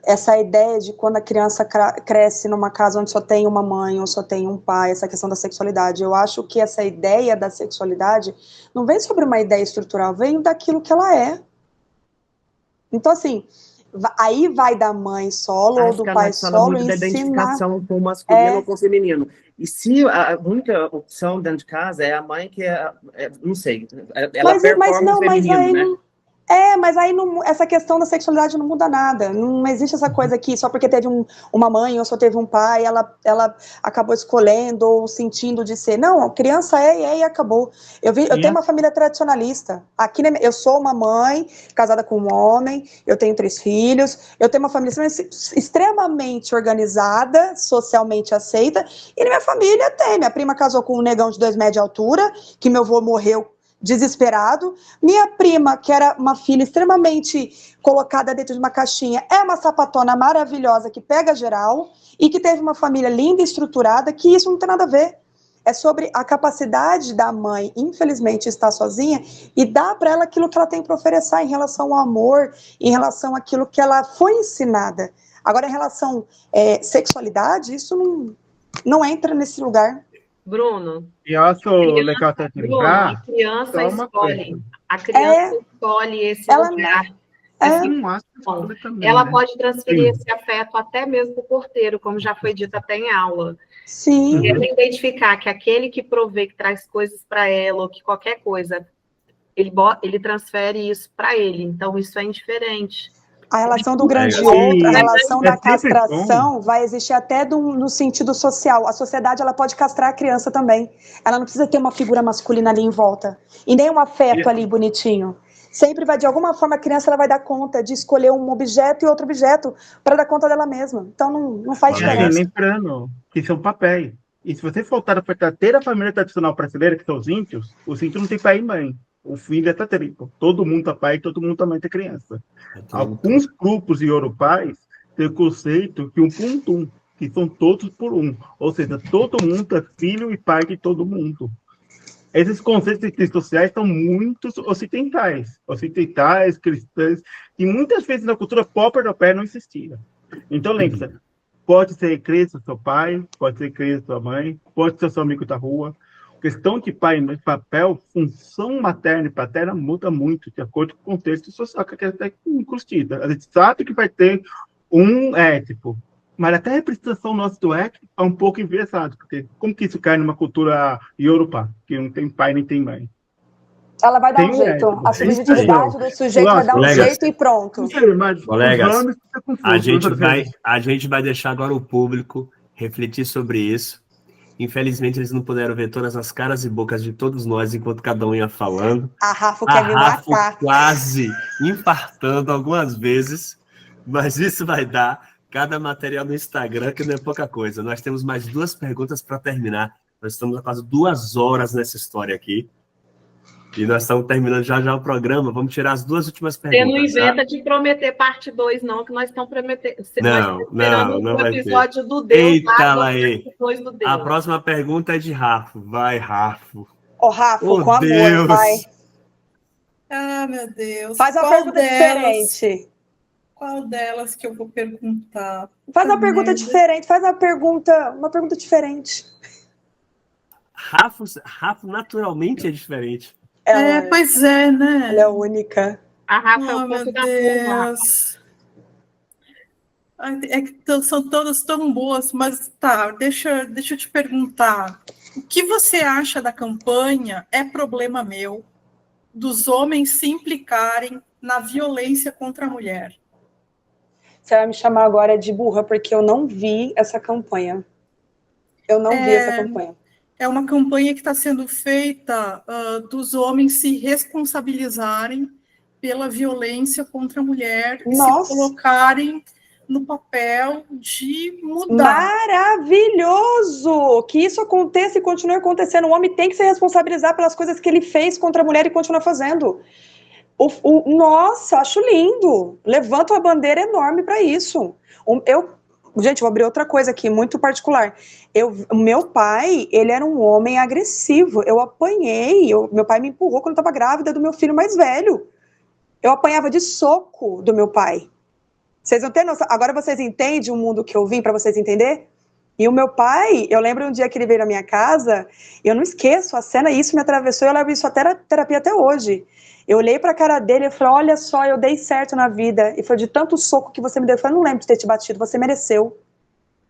Essa ideia de quando a criança cresce numa casa onde só tem uma mãe ou só tem um pai, essa questão da sexualidade. Eu acho que essa ideia da sexualidade não vem sobre uma ideia estrutural, vem daquilo que ela é. Então, assim... Aí vai da mãe solo ou do pai solo muito da identificação com o masculino ou com o feminino. E se a única opção dentro de casa é a mãe que não sei, ela performa o feminino, né? Mas aí essa questão da sexualidade não muda nada. Não existe essa coisa aqui, só porque teve uma mãe ou só teve um pai, ela acabou escolhendo ou sentindo de ser. Não, a criança e acabou. Eu tenho uma família tradicionalista. Aqui eu sou uma mãe, casada com um homem, eu tenho 3 filhos, eu tenho uma família extremamente organizada, socialmente aceita, e minha família minha prima casou com um negão de 2 metros de altura, que meu avô morreu desesperado. Minha prima, que era uma filha extremamente colocada dentro de uma caixinha, é uma sapatona maravilhosa que pega geral e que teve uma família linda e estruturada, que isso não tem nada a ver. É sobre a capacidade da mãe, infelizmente, estar sozinha e dar para ela aquilo que ela tem para oferecer em relação ao amor, em relação àquilo que ela foi ensinada. Agora, em relação sexualidade, isso não entra nesse lugar. Bruno, E eu acho legal até lembrar. a criança só uma escolhe. coisa. A criança escolhe esse lugar. Não acho que escolhe também, Ela né? pode transferir Sim. esse afeto até mesmo para o porteiro, como já foi dito até em aula. Sim. Ela identificar que aquele que provê, que traz coisas para ela, ou que qualquer coisa, ele transfere isso para ele. Então, isso é indiferente. A relação do grande Sim, outro, a relação da sempre castração vai existir até no sentido social. A sociedade ela pode castrar a criança também. Ela não precisa ter uma figura masculina ali em volta. E nem um afeto ali bonitinho. Sempre vai, de alguma forma, a criança ela vai dar conta de escolher um objeto e outro objeto para dar conta dela mesma. Então não faz diferença. Lembrando que são papéis. E se você voltar a verdadeira família tradicional brasileira, que são os índios não tem pai e mãe. O filho é tatarico. Todo mundo é pai e todo mundo também tem criança. Alguns grupos iorubais têm o conceito que 1.1, que são todos por um. Ou seja, todo mundo é filho e pai de todo mundo. Esses conceitos sociais são muito ocidentais, cristãs, e muitas vezes na cultura pop europeia não existia. Então, lembre-se, pode ser criança seu pai, pode ser criança sua mãe, pode ser seu amigo da rua. A questão de pai e mãe, papel, função materna e paterna muda muito de acordo com o contexto social que é até incrustida. A gente sabe que vai ter um ético, mas até a representação nossa do ético é um pouco enviesado, porque como que isso cai numa cultura iorubá, que não tem pai nem tem mãe? Ela vai dar um jeito. A subjetividade do sujeito vai dar um jeito e pronto. Colegas, a gente vai deixar agora o público refletir sobre isso. Infelizmente, eles não puderam ver todas as caras e bocas de todos nós enquanto cada um ia falando. A Rafa quer me matar. Quase infartando algumas vezes, mas isso vai dar cada material no Instagram, que não é pouca coisa. Nós temos mais 2 perguntas para terminar. Nós estamos há quase 2 horas nessa história aqui. E nós estamos terminando já o programa. Vamos tirar as 2 últimas perguntas. Você não inventa de prometer parte 2, não, que nós estamos prometendo. Não o vai episódio ter. do Deus. Eita, lá aí. Do Deus. A próxima pergunta é de Rafa. Vai, Rafa. Rafa, com amor, Deus. vai. Ah, meu Deus. Faz uma pergunta diferente. Qual delas que eu vou perguntar? Faz uma pergunta diferente. Faz uma pergunta diferente. Rafa naturalmente é diferente. Pois é, né? Ela é única. A Rafa é o meu ponto da turma. É que são todas tão boas, mas tá, deixa eu te perguntar. O que você acha da campanha É Problema Meu, dos homens se implicarem na violência contra a mulher? Você vai me chamar agora de burra, porque eu não vi essa campanha. Eu não vi essa campanha. É uma campanha que está sendo feita dos homens se responsabilizarem pela violência contra a mulher, e se colocarem no papel de mudar. Maravilhoso! Que isso aconteça e continue acontecendo. O homem tem que se responsabilizar pelas coisas que ele fez contra a mulher e continua fazendo. Nossa, acho lindo. Levanto uma bandeira enorme para isso. Gente, vou abrir outra coisa aqui, muito particular. O meu pai, ele era um homem agressivo. Eu apanhei. Meu pai me empurrou quando eu estava grávida do meu filho mais velho. Eu apanhava de soco do meu pai. Vocês não têm noção? Agora vocês entendem o mundo que eu vim, para vocês entenderem? E o meu pai, eu lembro um dia que ele veio na minha casa, eu não esqueço a cena, e isso me atravessou, eu levo isso até terapia até hoje. Eu olhei pra cara dele e falei, olha só, eu dei certo na vida. E foi de tanto soco que você me deu. Eu falei, não lembro de ter te batido, você mereceu.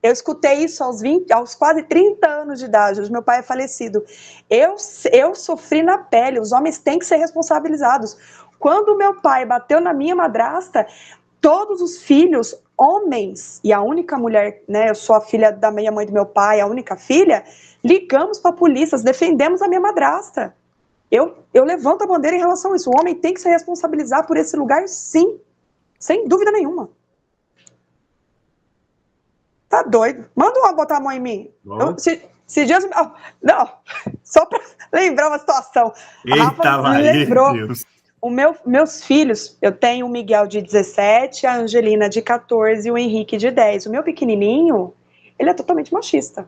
Eu escutei isso aos quase 30 anos de idade, hoje meu pai é falecido. Eu sofri na pele, os homens têm que ser responsabilizados. Quando meu pai bateu na minha madrasta, todos os filhos, homens, e a única mulher, né, eu sou a filha da minha mãe e do meu pai, a única filha, ligamos para a polícia, defendemos a minha madrasta. Eu levanto a bandeira em relação a isso. O homem tem que se responsabilizar por esse lugar, sim. Sem dúvida nenhuma. Tá doido. Manda botar a mão em mim. Se dias... Não, só para lembrar uma situação. Eita, lembrou. Deus. Meus filhos, eu tenho o Miguel de 17, a Angelina de 14 e o Henrique de 10. O meu pequenininho, ele é totalmente machista.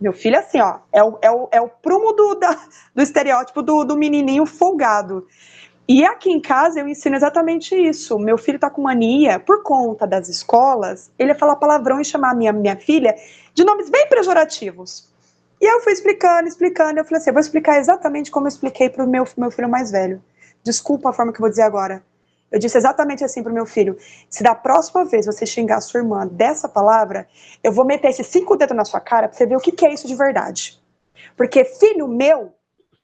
Meu filho é assim, ó, é o prumo do estereótipo do menininho folgado. E aqui em casa eu ensino exatamente isso. Meu filho tá com mania, por conta das escolas, ele ia falar palavrão e chamar minha filha de nomes bem pejorativos. E eu fui explicando, eu falei assim, eu vou explicar exatamente como eu expliquei pro meu filho mais velho. Desculpa a forma que eu vou dizer agora. Eu disse exatamente assim pro meu filho, se da próxima vez você xingar a sua irmã dessa palavra, eu vou meter esses 5 dedos na sua cara pra você ver o que é isso de verdade. Porque filho meu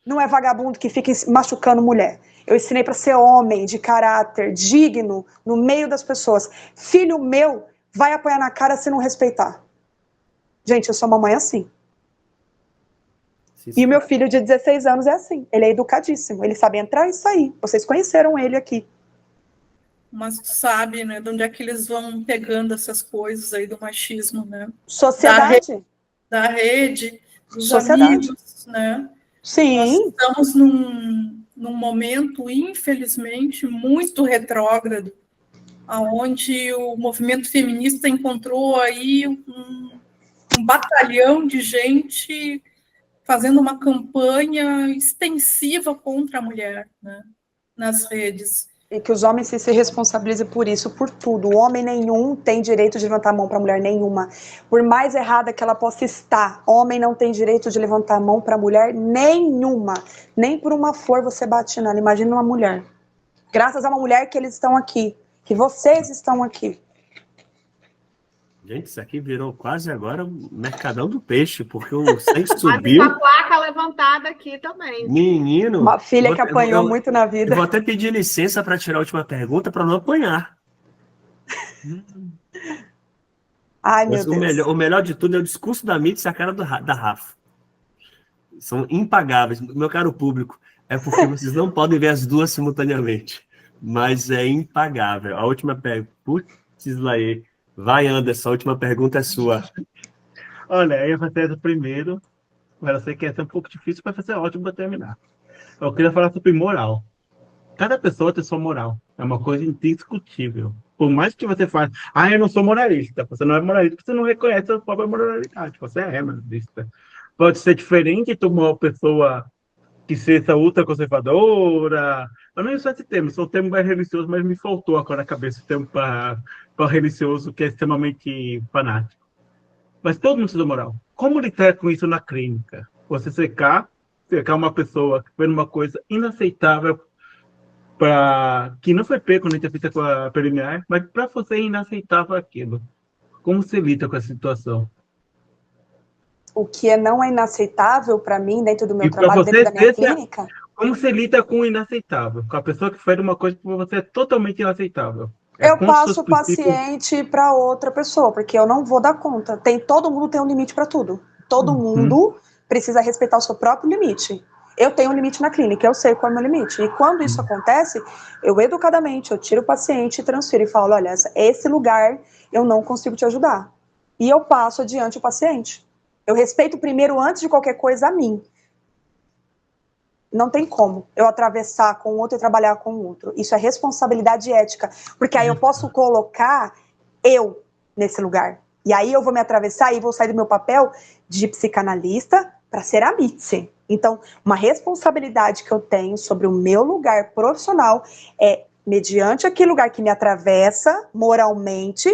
não é vagabundo que fica machucando mulher. Eu ensinei para ser homem, de caráter, digno, no meio das pessoas. Filho meu vai apanhar na cara se não respeitar. Gente, eu sou uma mãe assim. E o meu filho de 16 anos é assim. Ele é educadíssimo. Ele sabe entrar e sair. Vocês conheceram ele aqui. Mas tu sabe, né, de onde é que eles vão pegando essas coisas aí do machismo, né? Sociedade. Da rede, dos Sociedade. amigos, né? Sim. Nós estamos num momento, infelizmente, muito retrógrado, onde o movimento feminista encontrou aí um batalhão de gente fazendo uma campanha extensiva contra a mulher, né, nas redes. E que os homens se responsabilizem por isso, por tudo. O homem nenhum tem direito de levantar a mão para mulher nenhuma. Por mais errada que ela possa estar, homem não tem direito de levantar a mão para mulher nenhuma. Nem por uma flor você bate nela. Imagina uma mulher. Graças a uma mulher que eles estão aqui. Que vocês estão aqui. Gente, isso aqui virou quase agora o Mercadão do Peixe, porque o censo subiu. Mas a placa levantada aqui também. Menino. Uma filha que apanhou muito na vida. Eu vou até pedir licença para tirar a última pergunta para não apanhar. Ai, meu Deus. O melhor de tudo é o discurso da Mitz e a cara da Rafa. São impagáveis. Meu caro público, é porque vocês não podem ver as duas simultaneamente. Mas é impagável. A última pergunta. Putz, Laê. Vai, Anderson, a última pergunta é sua. Olha, eu ia fazer essa primeiro, mas eu sei que ia ser um pouco difícil, mas vai ser ótimo para terminar. Eu queria falar sobre moral. Cada pessoa tem sua moral. É uma coisa indiscutível. Por mais que você faça, eu não sou moralista. Você não é moralista, você não reconhece a sua própria moralidade. Você é moralista. Pode ser diferente de uma pessoa que seja ultraconservadora. Eu não uso esse termo, sou um termo mais religioso, mas me faltou agora na cabeça o termo para religioso, que é extremamente fanático. Mas todo mundo precisa moral. Como lidar com isso na clínica? Você cercar uma pessoa que fez uma coisa inaceitável, que não foi pego na entrevista com a preliminar, mas para você é inaceitável aquilo. Como você lida com essa situação? O que não é inaceitável para mim, dentro do meu trabalho, dentro da minha clínica? Como você lida com o inaceitável? Com a pessoa que fez uma coisa que para você é totalmente inaceitável? Eu passo o paciente para outra pessoa, porque eu não vou dar conta. Todo mundo tem um limite para tudo. Todo mundo precisa respeitar o seu próprio limite. Eu tenho um limite na clínica, eu sei qual é o meu limite. E quando isso acontece, eu educadamente, eu tiro o paciente e transfiro e falo, olha, esse lugar eu não consigo te ajudar. E eu passo adiante o paciente. Eu respeito primeiro, antes de qualquer coisa, a mim. Não tem como eu atravessar com o outro e trabalhar com o outro. Isso é responsabilidade ética. Porque aí eu posso colocar eu nesse lugar. E aí eu vou me atravessar e vou sair do meu papel de psicanalista para ser a Mitzi. Então, uma responsabilidade que eu tenho sobre o meu lugar profissional é, mediante aquele lugar que me atravessa moralmente,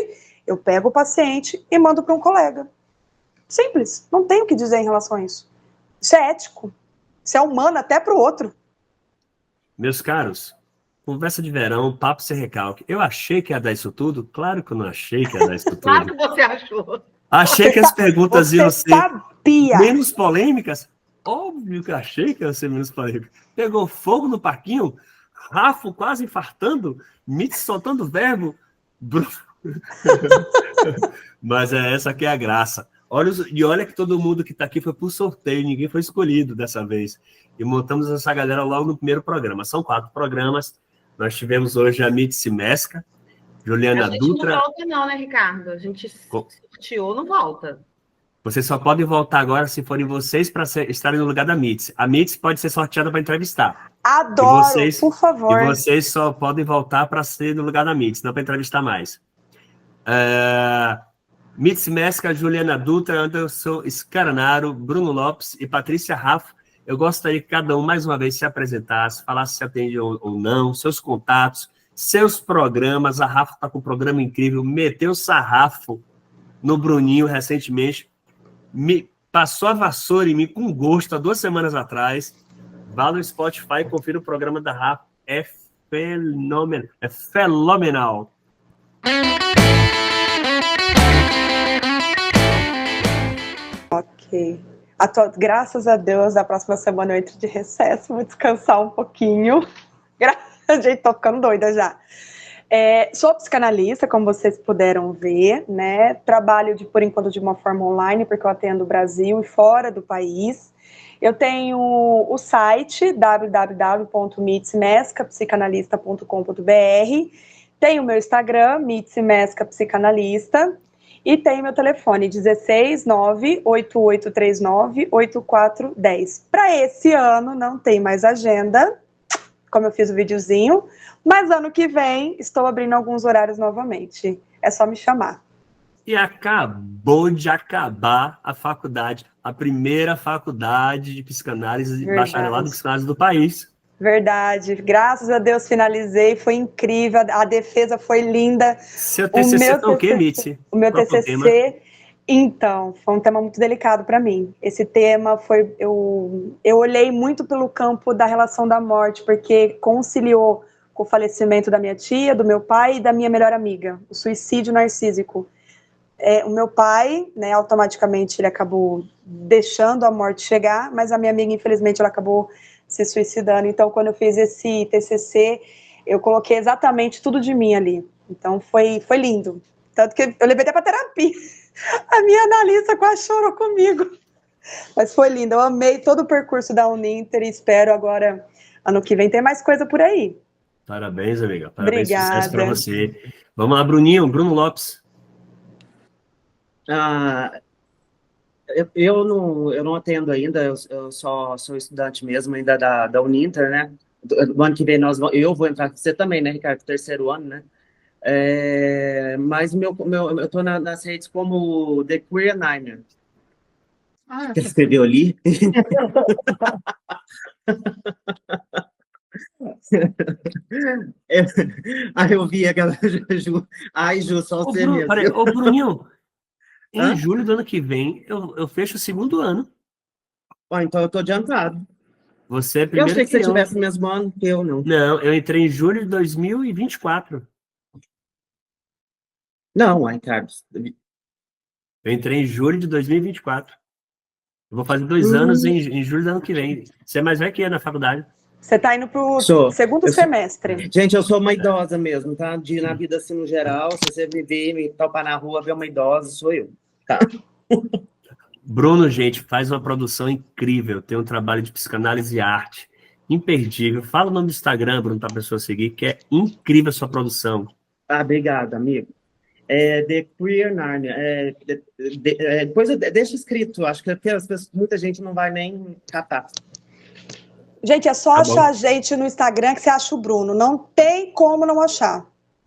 eu pego o paciente e mando para um colega. Simples. Não tenho o que dizer em relação a isso. Isso é ético. Isso é humano até para o outro. Meus caros, conversa de verão, papo sem recalque. Eu achei que ia dar isso tudo? Claro que eu não achei que ia dar isso tudo. Claro que você achou. Achei que as perguntas iam ser sabia. menos polêmicas? Óbvio que eu achei que ia ser menos polêmica. Pegou fogo no parquinho, Rafa quase infartando, Mitz soltando verbo. Mas essa que é a graça. Olha que todo mundo que está aqui foi por sorteio, ninguém foi escolhido dessa vez. E montamos essa galera logo no primeiro programa. São 4 programas. Nós tivemos hoje a Mitz Mesca, Juliana Dutra. Não volta não, né, Ricardo? A gente sorteou, não volta. Vocês só podem voltar agora se forem vocês para estarem no lugar da Mitz. A Mitz pode ser sorteada para entrevistar. Adoro, por favor. E vocês só podem voltar para ser no lugar da Mitz, não para entrevistar mais. Mitz Mesca, Juliana Dutra, Anderson Scaranaro, Bruno Lopes e Patrícia Rafa. eu gostaria que cada um, mais uma vez, se apresentasse, falasse se atende ou não, seus contatos, seus programas. A Rafa está com um programa incrível, meteu o sarrafo no Bruninho recentemente, passou a vassoura em mim com gosto há 2 semanas atrás. Vá no Spotify e confira o programa da Rafa. É fenomenal. É fenomenal. Ok. Graças a Deus, a próxima semana eu entro de recesso, vou descansar um pouquinho. Gente, tô ficando doida já. Sou psicanalista, como vocês puderam ver, né? Trabalho, por enquanto, de uma forma online, porque eu atendo o Brasil e fora do país. Eu tenho o site www.mitsmescapsicanalista.com.br, tenho o meu Instagram, mitsmescapsicanalista, e tenho meu telefone, 16 98839 8410. Para esse ano, não tem mais agenda, como eu fiz o videozinho, mas ano que vem estou abrindo alguns horários novamente. É só me chamar. E acabou de acabar a faculdade, a primeira faculdade de psicanálise, bacharelado em psicanálise do país. Verdade. Graças a Deus finalizei, foi incrível, a defesa foi linda. Seu TCC foi o quê, Mitzi? O meu TCC, então, foi um tema muito delicado para mim. Esse tema foi, eu olhei muito pelo campo da relação da morte, porque conciliou com o falecimento da minha tia, do meu pai e da minha melhor amiga, o suicídio narcísico. O meu pai, né, automaticamente ele acabou deixando a morte chegar, mas a minha amiga, infelizmente, ela acabou se suicidando. Então, quando eu fiz esse TCC, eu coloquei exatamente tudo de mim ali. Então, foi lindo. Tanto que eu levei até para terapia. A minha analista quase chorou comigo. Mas foi lindo. Eu amei todo o percurso da Uninter e espero agora, ano que vem, ter mais coisa por aí. Parabéns, amiga. Parabéns, Obrigada. Sucesso para você. Vamos lá, Bruno Lopes. Eu não atendo ainda, eu só sou estudante mesmo ainda da Uninter, né? Do ano que vem eu vou entrar, você também, né, Ricardo? 3º ano, né? Mas eu tô nas redes como The Queer Niner. Quer escrever ali? Aí eu vi aquela Ju. Ai, Ju, só você mesmo. Peraí, ô, Bruninho, em julho do ano que vem, eu fecho o 2º ano. Então eu tô adiantado. Você é primeiro. Eu achei que você tivesse o mesmo ano que eu, não. Não, eu entrei em julho de 2024. Não, Ricardo. Eu entrei em julho de 2024. Eu vou fazer 2 anos em julho do ano que vem. Você é mais velho que eu na faculdade. Você está indo para o segundo semestre. Gente, eu sou uma idosa mesmo, tá? Na vida assim, no geral, se você me ver, me topar na rua, ver uma idosa, sou eu, tá? Bruno, gente, faz uma produção incrível. Tem um trabalho de psicanálise e arte imperdível. Fala o nome do Instagram, Bruno, para a pessoa seguir, que é incrível a sua produção. Obrigado, amigo. The Queer Narnia. Depois deixa escrito, acho que muita gente não vai nem catar. Gente, é só achar a gente no Instagram que você acha o Bruno. Não tem como não achar.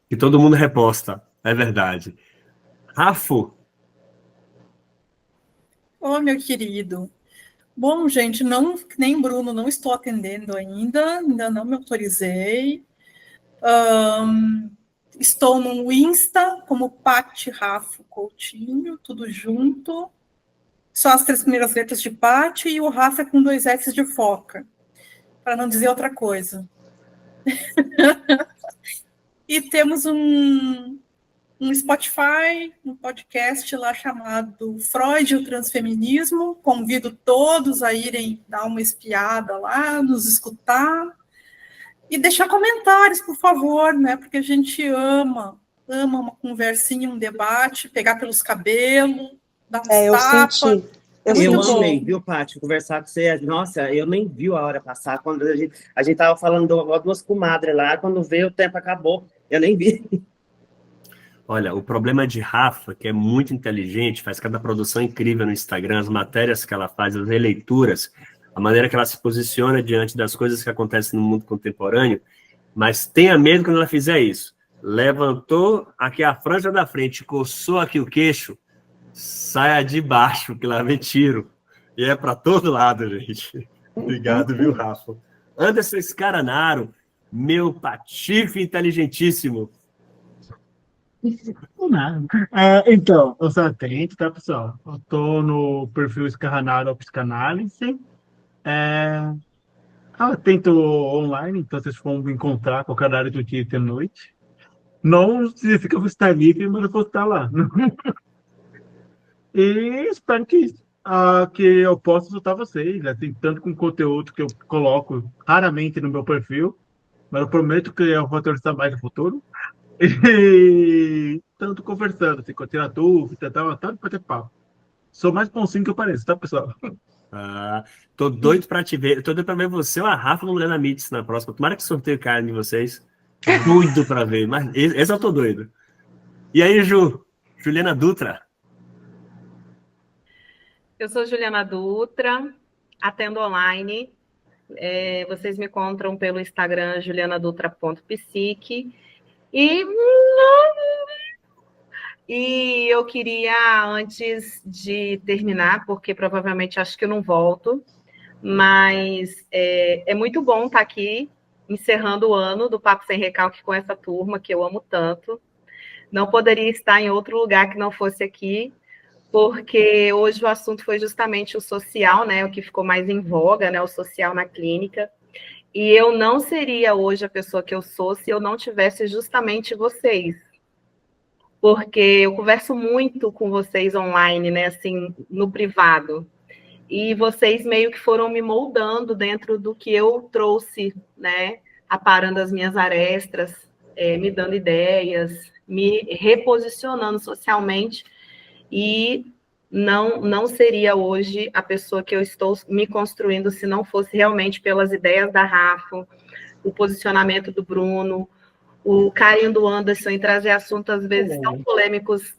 E todo mundo reposta, é verdade. Rafo. Ô, meu querido. Bom, gente, nem Bruno, não estou atendendo ainda não me autorizei. Estou no Insta como Pati Rafo Coutinho, tudo junto. Só as 3 primeiras letras de Pati e o Rafa é com 2 S de foca, para não dizer outra coisa. E temos um Spotify, um podcast lá chamado Freud e o Transfeminismo. Convido todos a irem dar uma espiada lá, nos escutar e deixar comentários, por favor, né? Porque a gente ama uma conversinha, um debate, pegar pelos cabelos, dar uns tapas. Eu amei, viu, Paty, conversar com você. Nossa, eu nem vi a hora passar. Quando a gente tava falando de 2 comadres lá, quando veio o tempo acabou. Eu nem vi. Olha, o problema de Rafa, que é muito inteligente, faz cada produção incrível no Instagram, as matérias que ela faz, as releituras, a maneira que ela se posiciona diante das coisas que acontecem no mundo contemporâneo, mas tenha medo quando ela fizer isso. Levantou aqui a franja da frente, coçou aqui o queixo, saia de baixo, que lá vem tiro. E é para todo lado, gente. Obrigado, viu, Rafa? Anderson Scaranaro, meu patife inteligentíssimo. Nada. Então, eu sou atento, tá, pessoal? Eu tô no perfil Scarranaro Psicanálise. Atento online, então vocês vão me encontrar a qualquer horário do dia e da noite. Não significa que eu vou estar livre, mas eu vou estar lá. E espero que eu possa ajudar vocês, assim, tanto com conteúdo que eu coloco raramente no meu perfil, mas eu prometo que eu vou atualizar mais no futuro. E tanto conversando, assim, quando tirar dúvida, tal, de bater papo. Sou mais bonzinho que eu pareço, tá, pessoal? Tô doido pra te ver. Tô doido pra ver você ou a Rafa no Mulher na Mits na próxima. Tomara que sorteio carne de vocês. Doido pra ver. Mas esse eu tô doido. E aí, Juliana Dutra? Eu sou Juliana Dutra, atendo online. Vocês me encontram pelo Instagram julianadutra.psique. E eu queria, antes de terminar, porque provavelmente acho que eu não volto, mas é muito bom estar aqui, encerrando o ano do Papo Sem Recalque com essa turma que eu amo tanto. Não poderia estar em outro lugar que não fosse aqui, porque hoje o assunto foi justamente o social, né, o que ficou mais em voga, né, o social na clínica. E eu não seria hoje a pessoa que eu sou se eu não tivesse justamente vocês. Porque eu converso muito com vocês online, né, assim, no privado. E vocês meio que foram me moldando dentro do que eu trouxe, né, aparando as minhas arestas, me dando ideias, me reposicionando socialmente. E não seria hoje a pessoa que eu estou me construindo se não fosse realmente pelas ideias da Rafa, o posicionamento do Bruno, o carinho do Anderson em trazer assuntos, às vezes, tão polêmicos,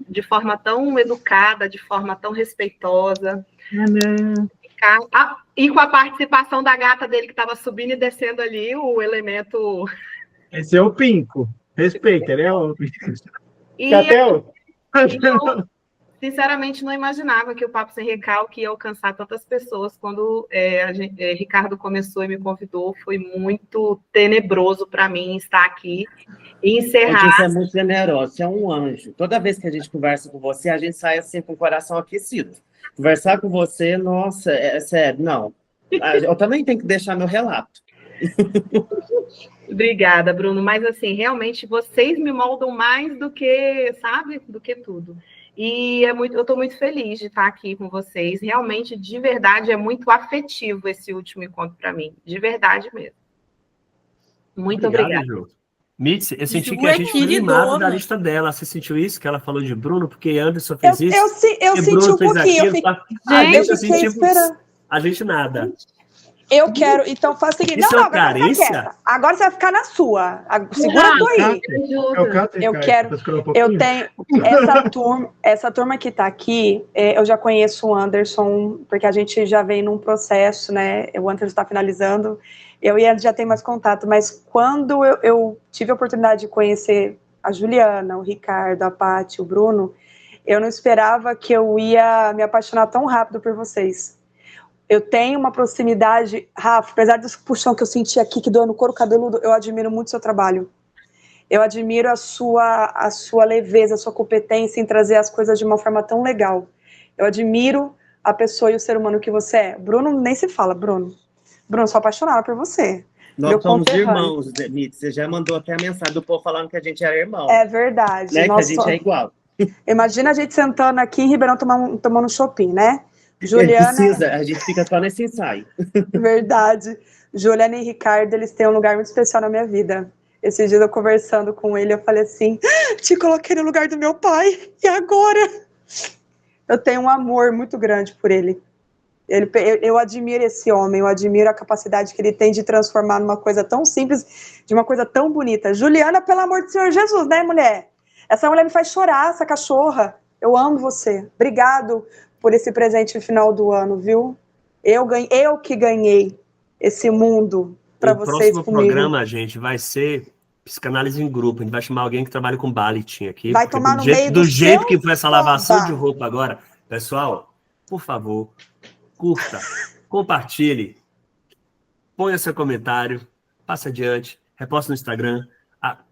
de forma tão educada, de forma tão respeitosa. E com a participação da gata dele, que estava subindo e descendo ali, o elemento... Esse é o Pinco. Respeita, ele é o... E eu, sinceramente, não imaginava que o Papo Sem Recalque ia alcançar tantas pessoas. Quando Ricardo começou e me convidou, foi muito tenebroso para mim estar aqui e encerrar. Você é muito generoso, você é um anjo. Toda vez que a gente conversa com você, a gente sai assim com o coração aquecido. Conversar com você, nossa, é sério, não. Eu também tenho que deixar meu relato. Obrigada, Bruno. Mas, assim, realmente, vocês me moldam mais do que, sabe, do que tudo. E eu estou muito feliz de estar aqui com vocês. Realmente, de verdade, é muito afetivo esse último encontro para mim. De verdade mesmo. Muito obrigada. Ju. Mitzi, eu senti que a gente foi limado da lista dela. Você sentiu isso? Que ela falou de Bruno, porque Anderson fez isso. Eu senti um pouquinho. Eu fiquei esperando. A gente nada. Eu quero, então faz o seguinte. Isso é carência? Agora você vai ficar na sua. Segura tu aí. Eu tenho essa turma que está aqui, eu já conheço o Anderson, porque a gente já vem num processo, né? O Anderson está finalizando. Eu e ele já tem mais contato, mas quando eu tive a oportunidade de conhecer a Juliana, o Ricardo, a Paty, o Bruno, eu não esperava que eu ia me apaixonar tão rápido por vocês. Eu tenho uma proximidade, Rafa, apesar dos puxão que eu senti aqui, que doeu no couro cabeludo, eu admiro muito o seu trabalho. Eu admiro a sua leveza, a sua competência em trazer as coisas de uma forma tão legal. Eu admiro a pessoa e o ser humano que você é. Bruno, nem se fala, Bruno. Bruno, sou apaixonada por você. Nós somos irmãos, Mitzi. Você já mandou até a mensagem do povo falando que a gente era irmão. É verdade. Né? Que a gente é igual. Imagina a gente sentando aqui em Ribeirão tomando shopping, né? Juliana... Precisa, a gente fica só nesse ensaio. Verdade. Juliana e Ricardo, eles têm um lugar muito especial na minha vida. Esses dias eu conversando com ele, eu falei assim, te coloquei no lugar do meu pai, e agora? Eu tenho um amor muito grande por ele. Eu admiro esse homem, eu admiro a capacidade que ele tem de transformar numa coisa tão simples, de uma coisa tão bonita. Juliana, pelo amor do Senhor Jesus, né, mulher? Essa mulher me faz chorar, essa cachorra. Eu amo você. Obrigado por esse presente no final do ano, viu? Eu que ganhei esse mundo para vocês comigo. O próximo programa, gente, vai ser psicanálise em grupo. A gente vai chamar alguém que trabalha com balleting aqui. Vai tomar no meio do jeito que foi essa lavação de roupa agora. Pessoal, por favor, curta, compartilhe, ponha seu comentário, passe adiante, reposte no Instagram,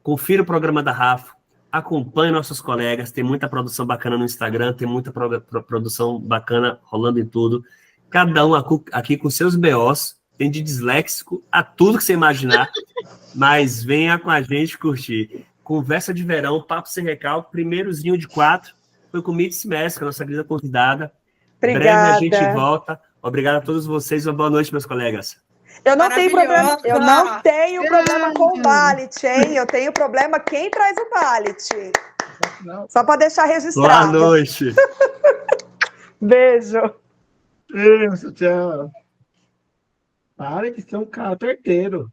confira o programa da Rafa, acompanhe nossos colegas, tem muita produção bacana no Instagram, tem muita produção bacana rolando em tudo. Cada um aqui com seus BOs, tem de disléxico a tudo que você imaginar, mas venha com a gente curtir. Conversa de verão, papo sem recalque, primeirozinho de 4, foi com Mitzi Mesca, nossa querida convidada. Obrigada. Breve a gente volta. Obrigado a todos vocês, uma boa noite, meus colegas. Eu não tenho problema com o Balit, hein? Eu tenho problema quem traz o Balit. Só para deixar registrado. Boa noite. Beijo. Isso, tchau. Para que você é um cara certeiro.